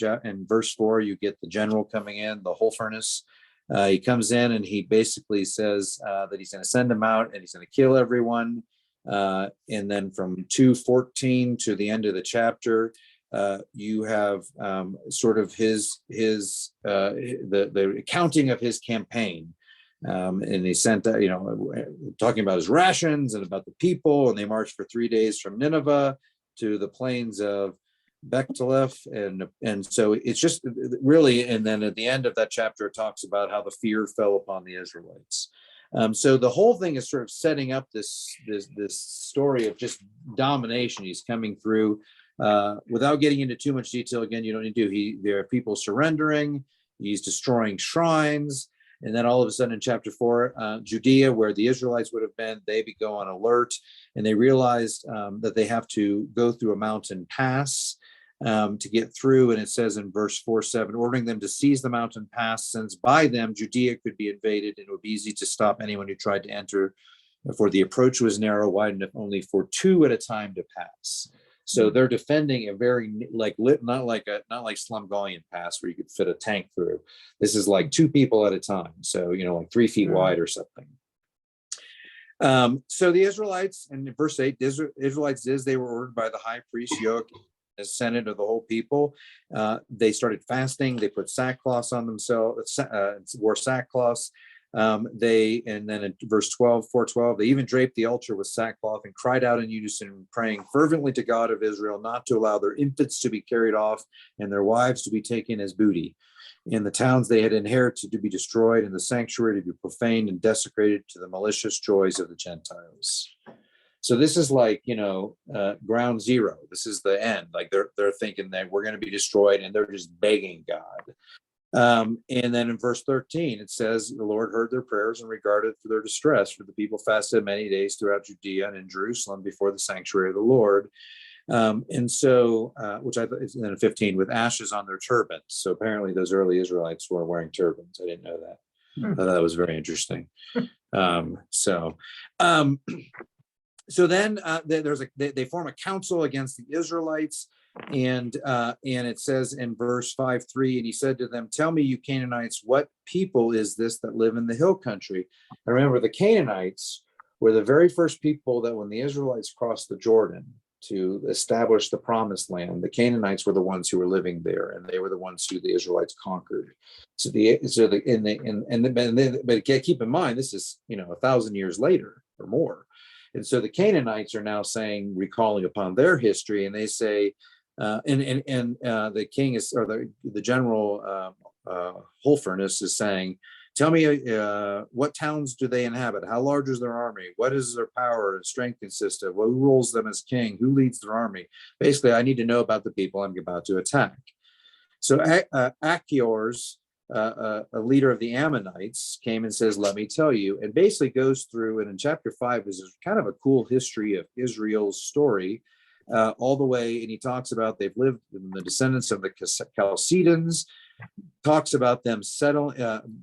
verse 4, you get the general coming in, the whole furnace. He comes in and he basically says that he's going to send them out and he's going to kill everyone. And then from 2:14 to the end of the chapter, you have sort of the accounting of his campaign, and he sent talking about his rations and about the people, and they marched for 3 days from Nineveh to the plains of Bechtelef, and so it's just really, and then at the end of that chapter it talks about how the fear fell upon the Israelites. So the whole thing is sort of setting up this story of just domination. He's coming through. Without getting into too much detail, again, you don't need to. There are people surrendering. He's destroying shrines, and then all of a sudden, in chapter 4, Judea, where the Israelites would have been, they go on alert, and they realized that they have to go through a mountain pass to get through. And it says in verse 4:7, ordering them to seize the mountain pass, since by them Judea could be invaded, and it would be easy to stop anyone who tried to enter. For the approach was narrow, wide enough only for 2 at a time to pass. So they're defending a very not like Slumgullion Pass where you could fit a tank through. This is like 2 people at a time. So, like 3 feet wide or something. So the Israelites, and in verse 8, the Israelites they were ordered by the high priest Joachim, as senate of the whole people. They started fasting. They put sackcloth on themselves, wore sackcloth. And then in verse 4:12, they even draped the altar with sackcloth and cried out in unison, praying fervently to God of Israel not to allow their infants to be carried off and their wives to be taken as booty, in the towns they had inherited to be destroyed, and the sanctuary to be profaned and desecrated to the malicious joys of the Gentiles. So this is like, ground zero. This is the end. Like they're thinking that we're going to be destroyed, and they're just begging God. And then in verse 13, it says, the Lord heard their prayers and regarded for their distress, for the people fasted many days throughout Judea and in Jerusalem before the sanctuary of the Lord. And so, which I thought is in 15, with ashes on their turbans. So apparently those early Israelites were wearing turbans. I didn't know that. I thought that was very interesting. So then they form a council against the Israelites. And it says in verse 5:3, and he said to them, tell me, you Canaanites, what people is this that live in the hill country? And remember, the Canaanites were the very first people that when the Israelites crossed the Jordan to establish the promised land, the Canaanites were the ones who were living there, and they were the ones who the Israelites conquered. But keep in mind, this is 1,000 years later or more. And so the Canaanites are now saying, recalling upon their history, and they say, the king is, or the general Holofernes is saying, tell me, what towns do they inhabit? How large is their army? What is their power and strength consist of? Who rules them as king? Who leads their army? Basically, I need to know about the people I'm about to attack. So Achiors, a leader of the Ammonites, came and says, let me tell you, and basically goes through, and in chapter 5 is kind of a cool history of Israel's story, all the way, and he talks about they've lived in the descendants of the Chalcedons, talks about them settle,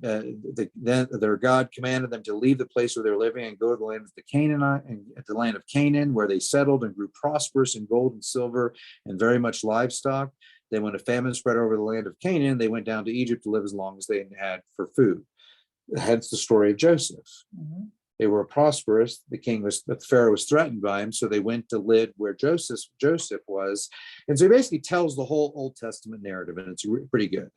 their God commanded them to leave the place where they're living and go to the land of the Canaanite, and at the land of Canaan, where they settled and grew prosperous in gold and silver and very much livestock. Then when a famine spread over the land of Canaan, they went down to Egypt to live as long as they had for food. Hence the story of Joseph. They were prosperous. The Pharaoh was threatened by him, so they went to live where Joseph was. And so he basically tells the whole Old Testament narrative, and it's pretty good.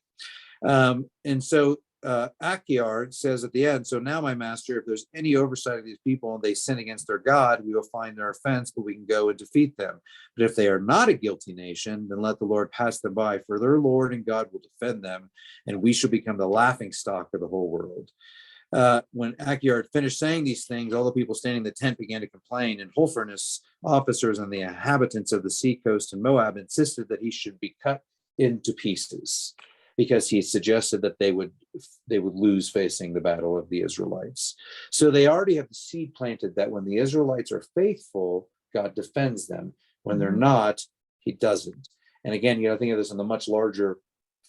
And so Achior says at the end, so now, my master, if there's any oversight of these people and they sin against their God, we will find their offense, but we can go and defeat them. But if they are not a guilty nation, then let the Lord pass them by, for their Lord and God will defend them, and we shall become the laughing stock of the whole world. When Achior had finished saying these things, all the people standing in the tent began to complain, and Holofernes officers and the inhabitants of the seacoast and Moab insisted that he should be cut into pieces, because he suggested that they would lose facing the battle of the Israelites. So they already have the seed planted that when the Israelites are faithful, God defends them. When they're not, he doesn't. And again, you got to think of this on the much larger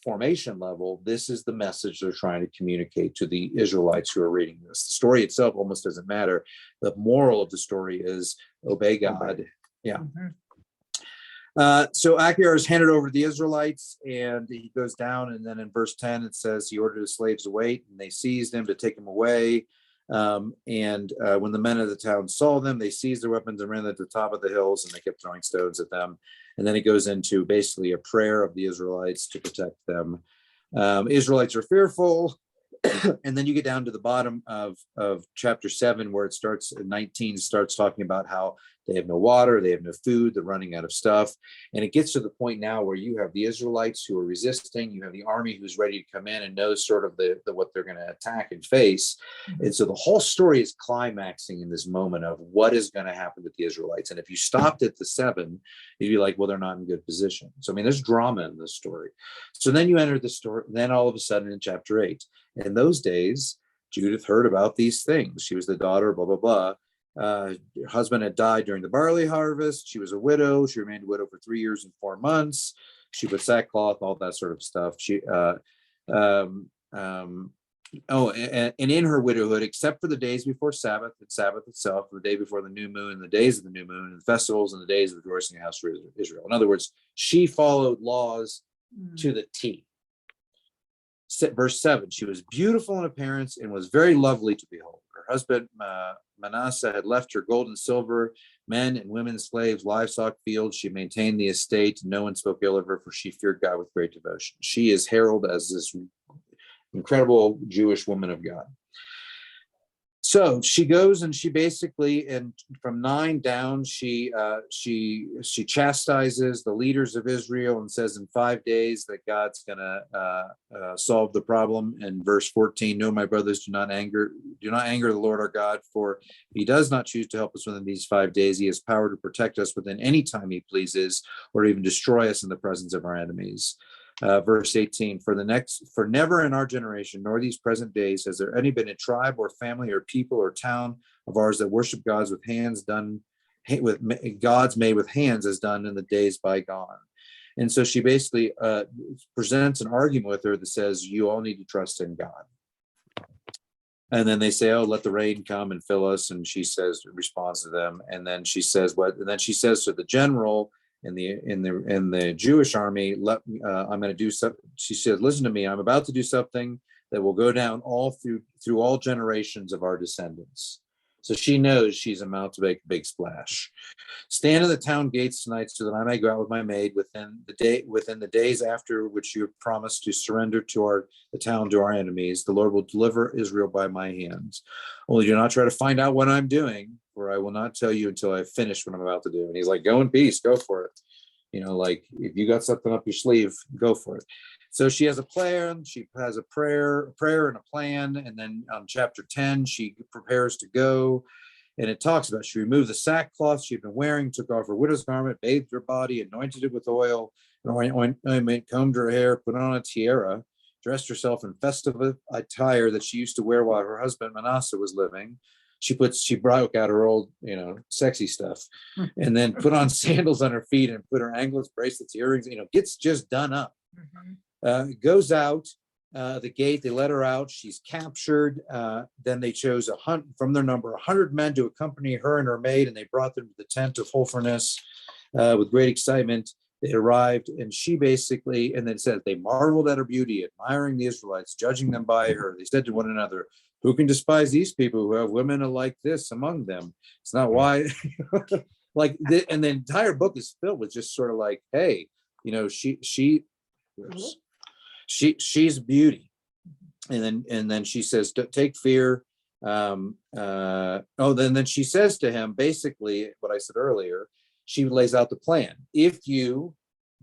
formation level. This is the message they're trying to communicate to the Israelites who are reading this. The story itself almost doesn't matter. The moral of the story is obey God. Yeah. So Achior is handed over to the Israelites, and he goes down, and then in verse 10 it says he ordered his slaves to wait, and they seized him to take him away. When the men of the town saw them, they seized their weapons and ran at the top of the hills, and they kept throwing stones at them. And then it goes into basically a prayer of the Israelites to protect them. Israelites are fearful. And then you get down to the bottom of chapter 7, where it starts, 19 starts talking about how they have no water, they have no food, they're running out of stuff. And it gets to the point now where you have the Israelites who are resisting, you have the army who's ready to come in and knows sort of the what they're going to attack and face. And so the whole story is climaxing in this moment of what is going to happen with the Israelites. And if you stopped at the 7, you'd be like, well, they're not in good position. So I mean, there's drama in this story. So then you enter the story, then all of a sudden in chapter 8, in those days, Judith heard about these things. She was the daughter, blah, blah, blah. Her husband had died during the barley harvest. She was a widow. She remained a widow for 3 years and 4 months. She put sackcloth, all that sort of stuff. And in her widowhood, except for the days before Sabbath and Sabbath itself, the day before the new moon, the days of the new moon, and the festivals and the days of the rejoicing house of Israel. In other words, she followed laws to the T. Verse 7, she was beautiful in appearance and was very lovely to behold. Her husband Manasseh had left her gold and silver, men and women, slaves, livestock, fields. She maintained the estate. No one spoke ill of her, for she feared God with great devotion. She is heralded as this incredible Jewish woman of God. So she goes and she basically, and from 9 down, she chastises the leaders of Israel and says in 5 days that God's going to solve the problem. And verse 14, no, my brothers, do not anger the Lord our God, for if he does not choose to help us within these 5 days, he has power to protect us within any time he pleases, or even destroy us in the presence of our enemies. Verse 18, for never in our generation, nor these present days, has there any been a tribe or family or people or town of ours that worship gods with hands made with hands, as done in the days bygone. And so she basically presents an argument with her that says, you all need to trust in God. And then they say, oh, let the rain come and fill us. And she responds to them. And then she says and then she says to the general in the Jewish army, I'm going to do something. She said, listen to me, I'm about to do something that will go down all through all generations of our descendants. So she knows she's about to make a big splash. Stand in the town gates tonight, so that I may go out with my maid within the days after which you have promised to surrender the town to our enemies. The Lord will deliver Israel by my hands. Only do not try to find out what I'm doing, for I will not tell you until I've finished what I'm about to do. And he's like, go in peace, go for it. Like if you got something up your sleeve, go for it. So she has a plan, she has a prayer and a plan. And then on chapter 10, she prepares to go. And it talks about, she removed the sackcloth she'd been wearing, took off her widow's garment, bathed her body, anointed it with oil, and combed her hair, put on a tiara, dressed herself in festive attire that she used to wear while her husband Manasseh was living. She broke out her old, sexy stuff, and then put on sandals on her feet and put her anklets, bracelets, earrings, gets just done up. Goes out the gate. They let her out. She's captured. Then they chose from their number 100 men to accompany her and her maid, and they brought them to the tent of Holofernes with great excitement. They arrived, and she basically, and then said they marveled at her beauty, admiring the Israelites, judging them by her. They said to one another, who can despise these people who have women like this among them? It's not why. And the entire book is filled with just sort of like, hey, she's beauty. And then she says, take fear. Then she says to him, basically what I said earlier, she lays out the plan. If you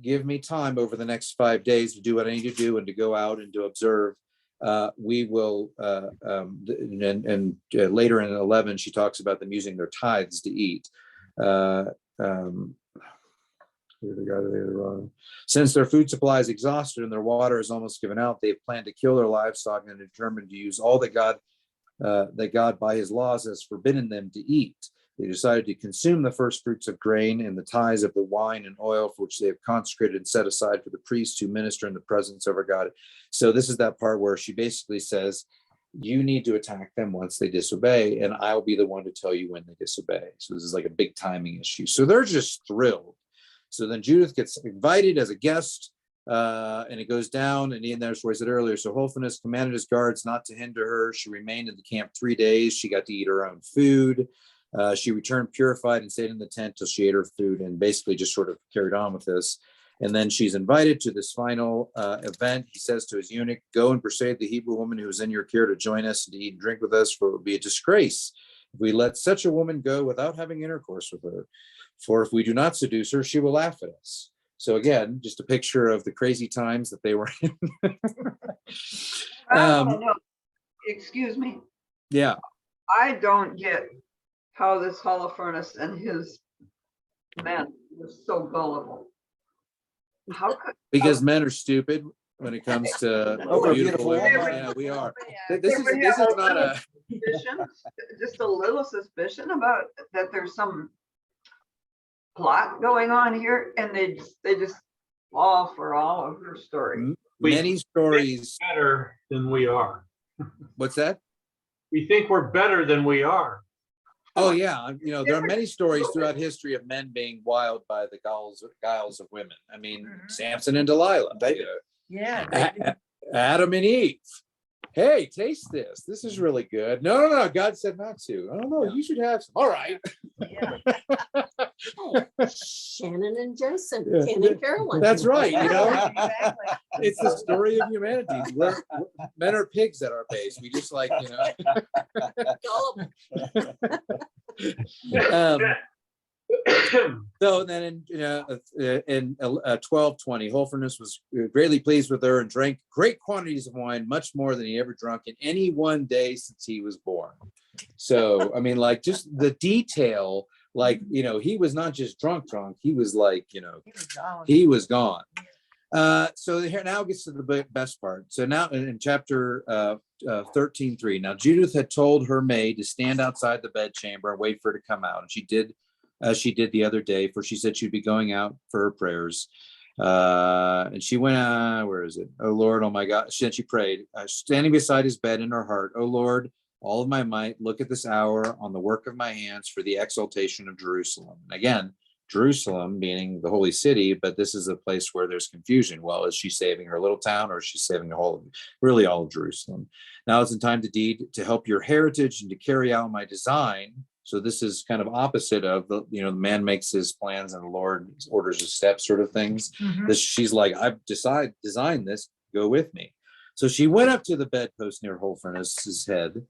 give me time over the next 5 days to do what I need to do and to go out and to observe, we will, later in 11, she talks about them using their tithes to eat. Since their food supply is exhausted and their water is almost given out, they've planned to kill their livestock and determined to use all that God by his laws has forbidden them to eat. They decided to consume the first fruits of grain and the tithes of the wine and oil for which they have consecrated and set aside for the priests who minister in the presence of our God. So this is that part where she basically says, you need to attack them once they disobey, and I'll be the one to tell you when they disobey. So this is like a big timing issue. So they're just thrilled. So then Judith gets invited as a guest, and it goes down, and there's where I said earlier, so Hophanes commanded his guards not to hinder her. She remained in the camp 3 days. She got to eat her own food. She returned purified and stayed in the tent till she ate her food, and basically just sort of carried on with this. And then she's invited to this final event. He says to his eunuch, go and persuade the Hebrew woman who is in your care to join us and to eat and drink with us, for it would be a disgrace if we let such a woman go without having intercourse with her. For if we do not seduce her, she will laugh at us. So again, just a picture of the crazy times that they were in. No, excuse me. Yeah. I don't get how this Holofernes and his men were so gullible. How could? Because men are stupid when it comes to Oh, beautiful beautiful women. women. Yeah, we are. They This is would this have is not a suspicion, just a little suspicion about that there's some plot going on here, and they just fall for all of her story. many stories. Better than we are. What's that? We think we're better than we are. Oh yeah, there are many stories throughout history of men being wild by the guiles of women. I mean, Samson and Delilah, Yeah. Adam and Eve. Hey, taste this. This is really good. No. God said not to. Oh no, you should have some. All right. Shannon and Joseph, Yeah. Ken and Carolyn. That's right. Exactly. It's the story of humanity. Men are pigs at our base. We just like, So then in 1220, Holofernes was greatly pleased with her and drank great quantities of wine, much more than he ever drunk in any one day since he was born. So, I mean, like just the detail, like, he was not just drunk, he was like, he was gone. So here now gets to the best part. So now in chapter 13:3, now Judith had told her maid to stand outside the bedchamber and wait for her to come out. And she did as she did the other day, for she said she'd be going out for her prayers. And she went, where is it? Oh Lord, oh my God. She prayed, standing beside his bed in her heart, oh Lord, all of my might, look at this hour on the work of my hands for the exaltation of Jerusalem. And again, Jerusalem meaning the holy city, but this is a place where there's confusion. Well, is she saving her little town, or is she saving the whole, really all of Jerusalem? Now it's in time to help your heritage and to carry out my design. So this is kind of opposite of the man makes his plans and the Lord orders his steps, sort of things. She's like, I've designed this, go with me. So she went up to the bedpost near Holofernes' head,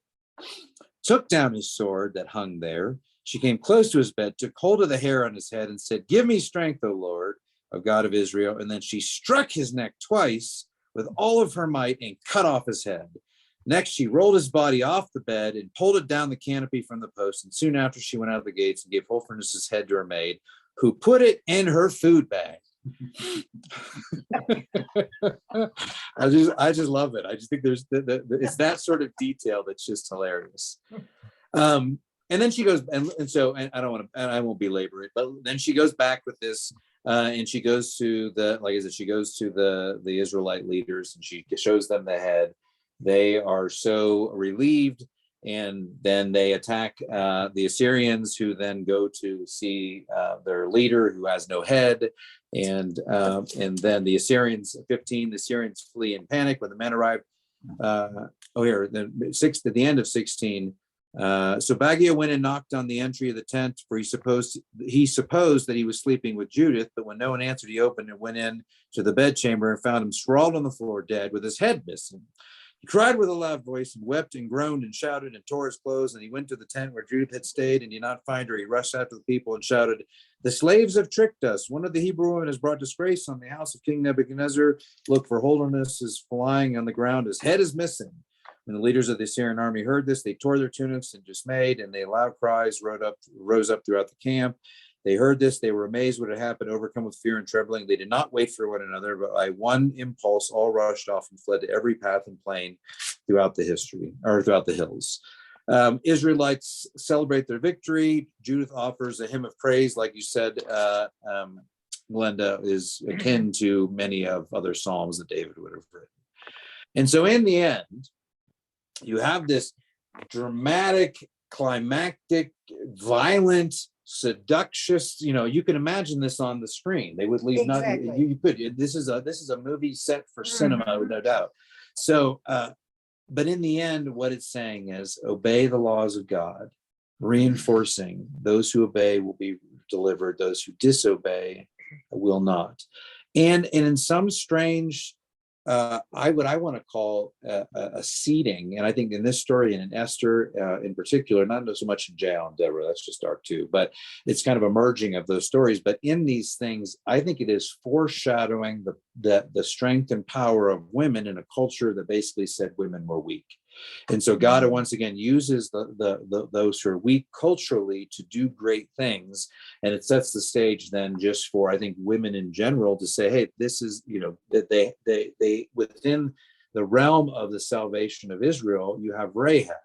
took down his sword that hung there. She came close to his bed, took hold of the hair on his head and said, give me strength, O Lord, O God of Israel. And then she struck his neck twice with all of her might and cut off his head. Next, she rolled his body off the bed and pulled it down the canopy from the post. And soon after, she went out of the gates and gave Holofernes' head to her maid, who put it in her food bag. I just love it. I just think there's it's that sort of detail that's just hilarious. And then she goes, and I won't belabor it, but then she goes back with this, and she goes to the Israelite leaders, and she shows them the head. They are so relieved, and then they attack the Assyrians, who then go to see their leader, who has no head, and then the Assyrians, 15, the Assyrians flee in panic. When the men arrived, Here, at the end of 16. So Bagia went and knocked on the entry of the tent, for he supposed that he was sleeping with Judith, but when no one answered, he opened and went in to the bedchamber and found him sprawled on the floor, dead, with his head missing. He cried with a loud voice and wept and groaned and shouted and tore his clothes. And he went to the tent where Judith had stayed and did not find her. He rushed after the people and shouted, "The slaves have tricked us. One of the Hebrew women has brought disgrace on the house of King Nebuchadnezzar. Look, for holiness is flying on the ground. His head is missing." When the leaders of the Assyrian army heard this, they tore their tunics in dismay, and they loud cries rose up throughout the camp. They heard this, they were amazed what had happened, overcome with fear and trembling. They did not wait for one another, but by one impulse, all rushed off and fled to every path and plain throughout the hills. Israelites celebrate their victory. Judith offers a hymn of praise, like you said, Glenda, is akin to many of other psalms that David would have written. And so in the end, you have this dramatic, climactic, violent, seductious, you can imagine this on the screen. They would leave Exactly. nothing. You could. This is a movie set for cinema, no doubt. So, but in the end, what it's saying is obey the laws of God, reinforcing those who obey will be delivered, those who disobey will not. And in some strange, I want to call a seeding, and I think in this story and in Esther in particular, not so much in Jael and Deborah, that's just dark too, but it's kind of a merging of those stories. But in these things, I think it is foreshadowing the strength and power of women in a culture that basically said women were weak. And so God once again uses those who are weak culturally to do great things, and it sets the stage then just for, I think, women in general to say, hey, this is, that they within the realm of the salvation of Israel, you have Rahab,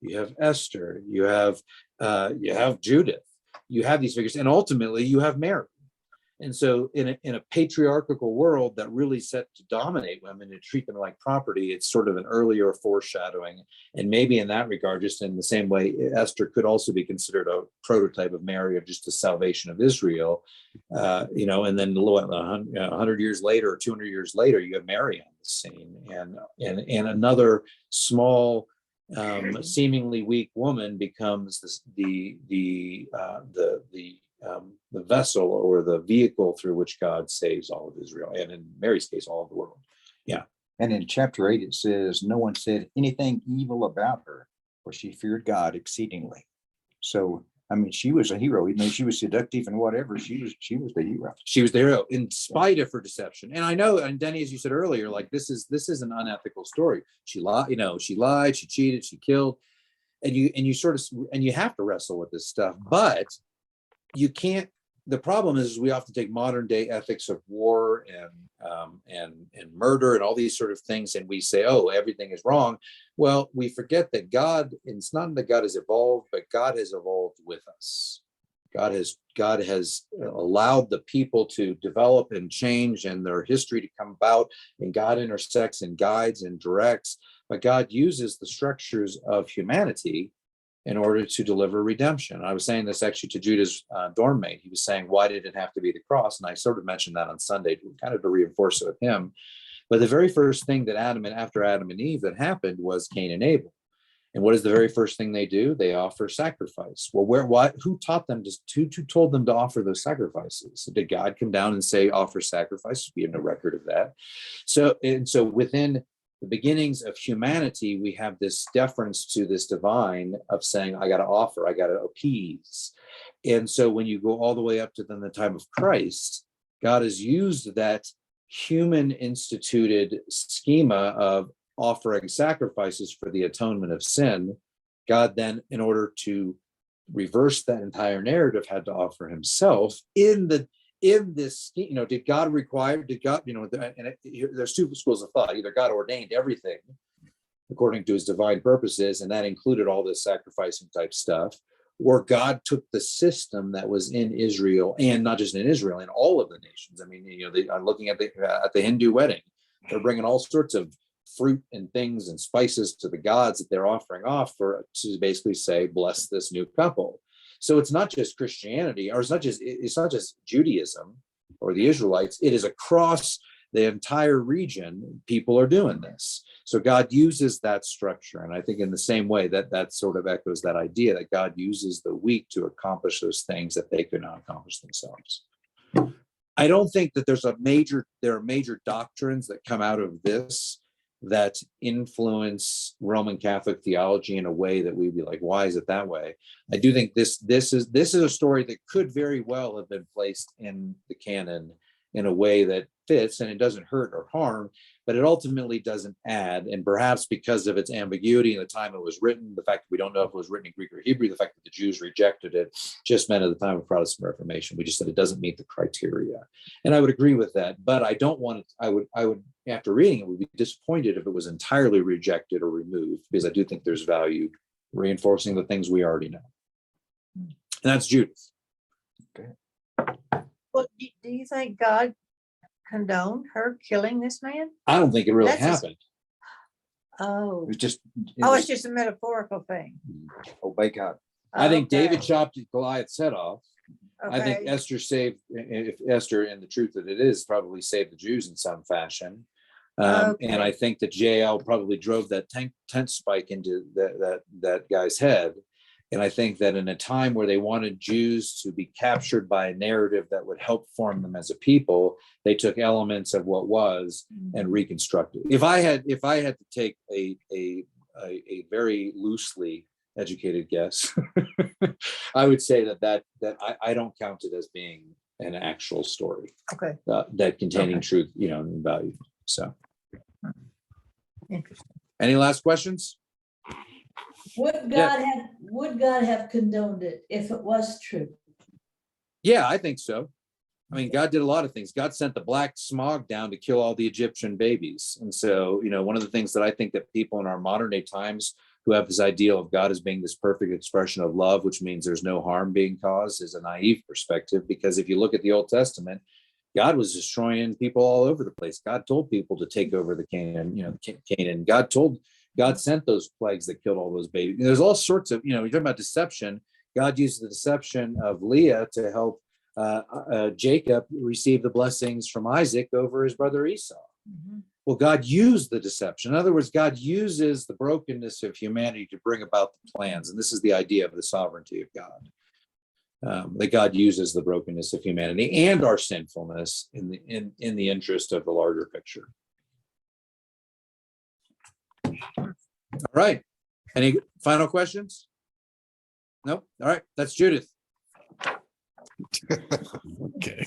you have Esther, you have Judith, you have these figures, and ultimately you have Mary. And so in a patriarchal world that really set to dominate women and treat them like property, it's sort of an earlier foreshadowing. And maybe in that regard, just in the same way, Esther could also be considered a prototype of Mary, of just the salvation of Israel, and then 100 years later or 200 years later, you have Mary on the scene, and another small, seemingly weak woman becomes the vessel or the vehicle through which God saves all of Israel, and in Mary's case, all of the world. Yeah. And in chapter 8, it says, no one said anything evil about her, for she feared God exceedingly. So, I mean, she was a hero, even though she was seductive and whatever, she was the hero. She was the hero in spite of her deception. And I know, and Denny, as you said earlier, like this is an unethical story. She lied, she cheated, she killed, and you have to wrestle with this stuff, but you can't. The problem is we often take modern day ethics of war and murder and all these sort of things, and we say, oh, everything is wrong. Well, we forget that God, it's not that God has evolved, but God has evolved with us. God has allowed the people to develop and change and their history to come about, and God intersects and guides and directs, but God uses the structures of humanity in order to deliver redemption. I was saying this actually to Judah's dorm mate. He was saying, why did it have to be the cross? And I sort of mentioned that on Sunday, kind of to reinforce it with him. But the very first thing that after Adam and Eve that happened was Cain and Abel. And what is the very first thing they do? They offer sacrifice. Well, who taught them who told them to offer those sacrifices? So did God come down and say, offer sacrifice? We have no record of that. So within the beginnings of humanity, we have this deference to this divine of saying, I got to offer, I got to appease. And so when you go all the way up to then the time of Christ, God has used that human instituted schema of offering sacrifices for the atonement of sin. God then, in order to reverse that entire narrative, had to offer himself in this, did God, there's two schools of thought. Either God ordained everything according to his divine purposes, and that included all this sacrificing type stuff, or God took the system that was in Israel, and not just in Israel, in all of the nations. I mean, I'm looking at the Hindu wedding. They're bringing all sorts of fruit and things and spices to the gods that they're offering off to basically say, bless this new couple. So it's not just Christianity, or it's not just Judaism or the Israelites. It is across the entire region, people are doing this. So God uses that structure. And I think in the same way that sort of echoes that idea that God uses the weak to accomplish those things that they could not accomplish themselves. I don't think that there are major doctrines that come out of this that influence Roman Catholic theology in a way that we'd be like, why is it that way? I do think this is a story that could very well have been placed in the canon in a way that fits, and it doesn't hurt or harm, but it ultimately doesn't add. And perhaps because of its ambiguity and the time it was written, the fact that we don't know if it was written in Greek or Hebrew, the fact that the Jews rejected it just meant at the time of Protestant Reformation, we just said it doesn't meet the criteria. And I would agree with that, but I don't want to, I would, after reading it, would be disappointed if it was entirely rejected or removed, because I do think there's value reinforcing the things we already know. And that's Judith. Well, do you think God condoned her killing this man? I don't think it really That's just- happened. Oh, It was just, it's just a metaphorical thing. obey God. I think Okay. David chopped Goliath's head off. I think Okay. Esther saved, if Esther, and the truth that it is, probably saved the Jews in some fashion. And I think that Jael probably drove that tent spike into that guy's head. And I think that in a time where they wanted Jews to be captured by a narrative that would help form them as a people, they took elements of what was and reconstructed. If I had to take a very loosely educated guess, I would say that I don't count it as being an actual story Okay, that containing truth, and value. So, interesting. any last questions? Would Yeah. God have condoned it if it was true? Yeah, I think so. I mean, God did a lot of things. God sent the black smog down to kill all the Egyptian babies. And so, one of the things that I think that people in our modern day times who have this ideal of God as being this perfect expression of love, which means there's no harm being caused, is a naive perspective. Because if you look at the Old Testament, God was destroying people all over the place. God told people to take over the Canaan, Canaan. God sent those plagues that killed all those babies. There's all sorts of, you're talking about deception. God used the deception of Leah to help Jacob receive the blessings from Isaac over his brother Esau. Well, God used the deception. In other words, God uses the brokenness of humanity to bring about the plans. And this is the idea of the sovereignty of God. That God uses the brokenness of humanity and our sinfulness in the interest of the larger picture. All right. Any final questions? Nope. All right. That's Judith. Okay.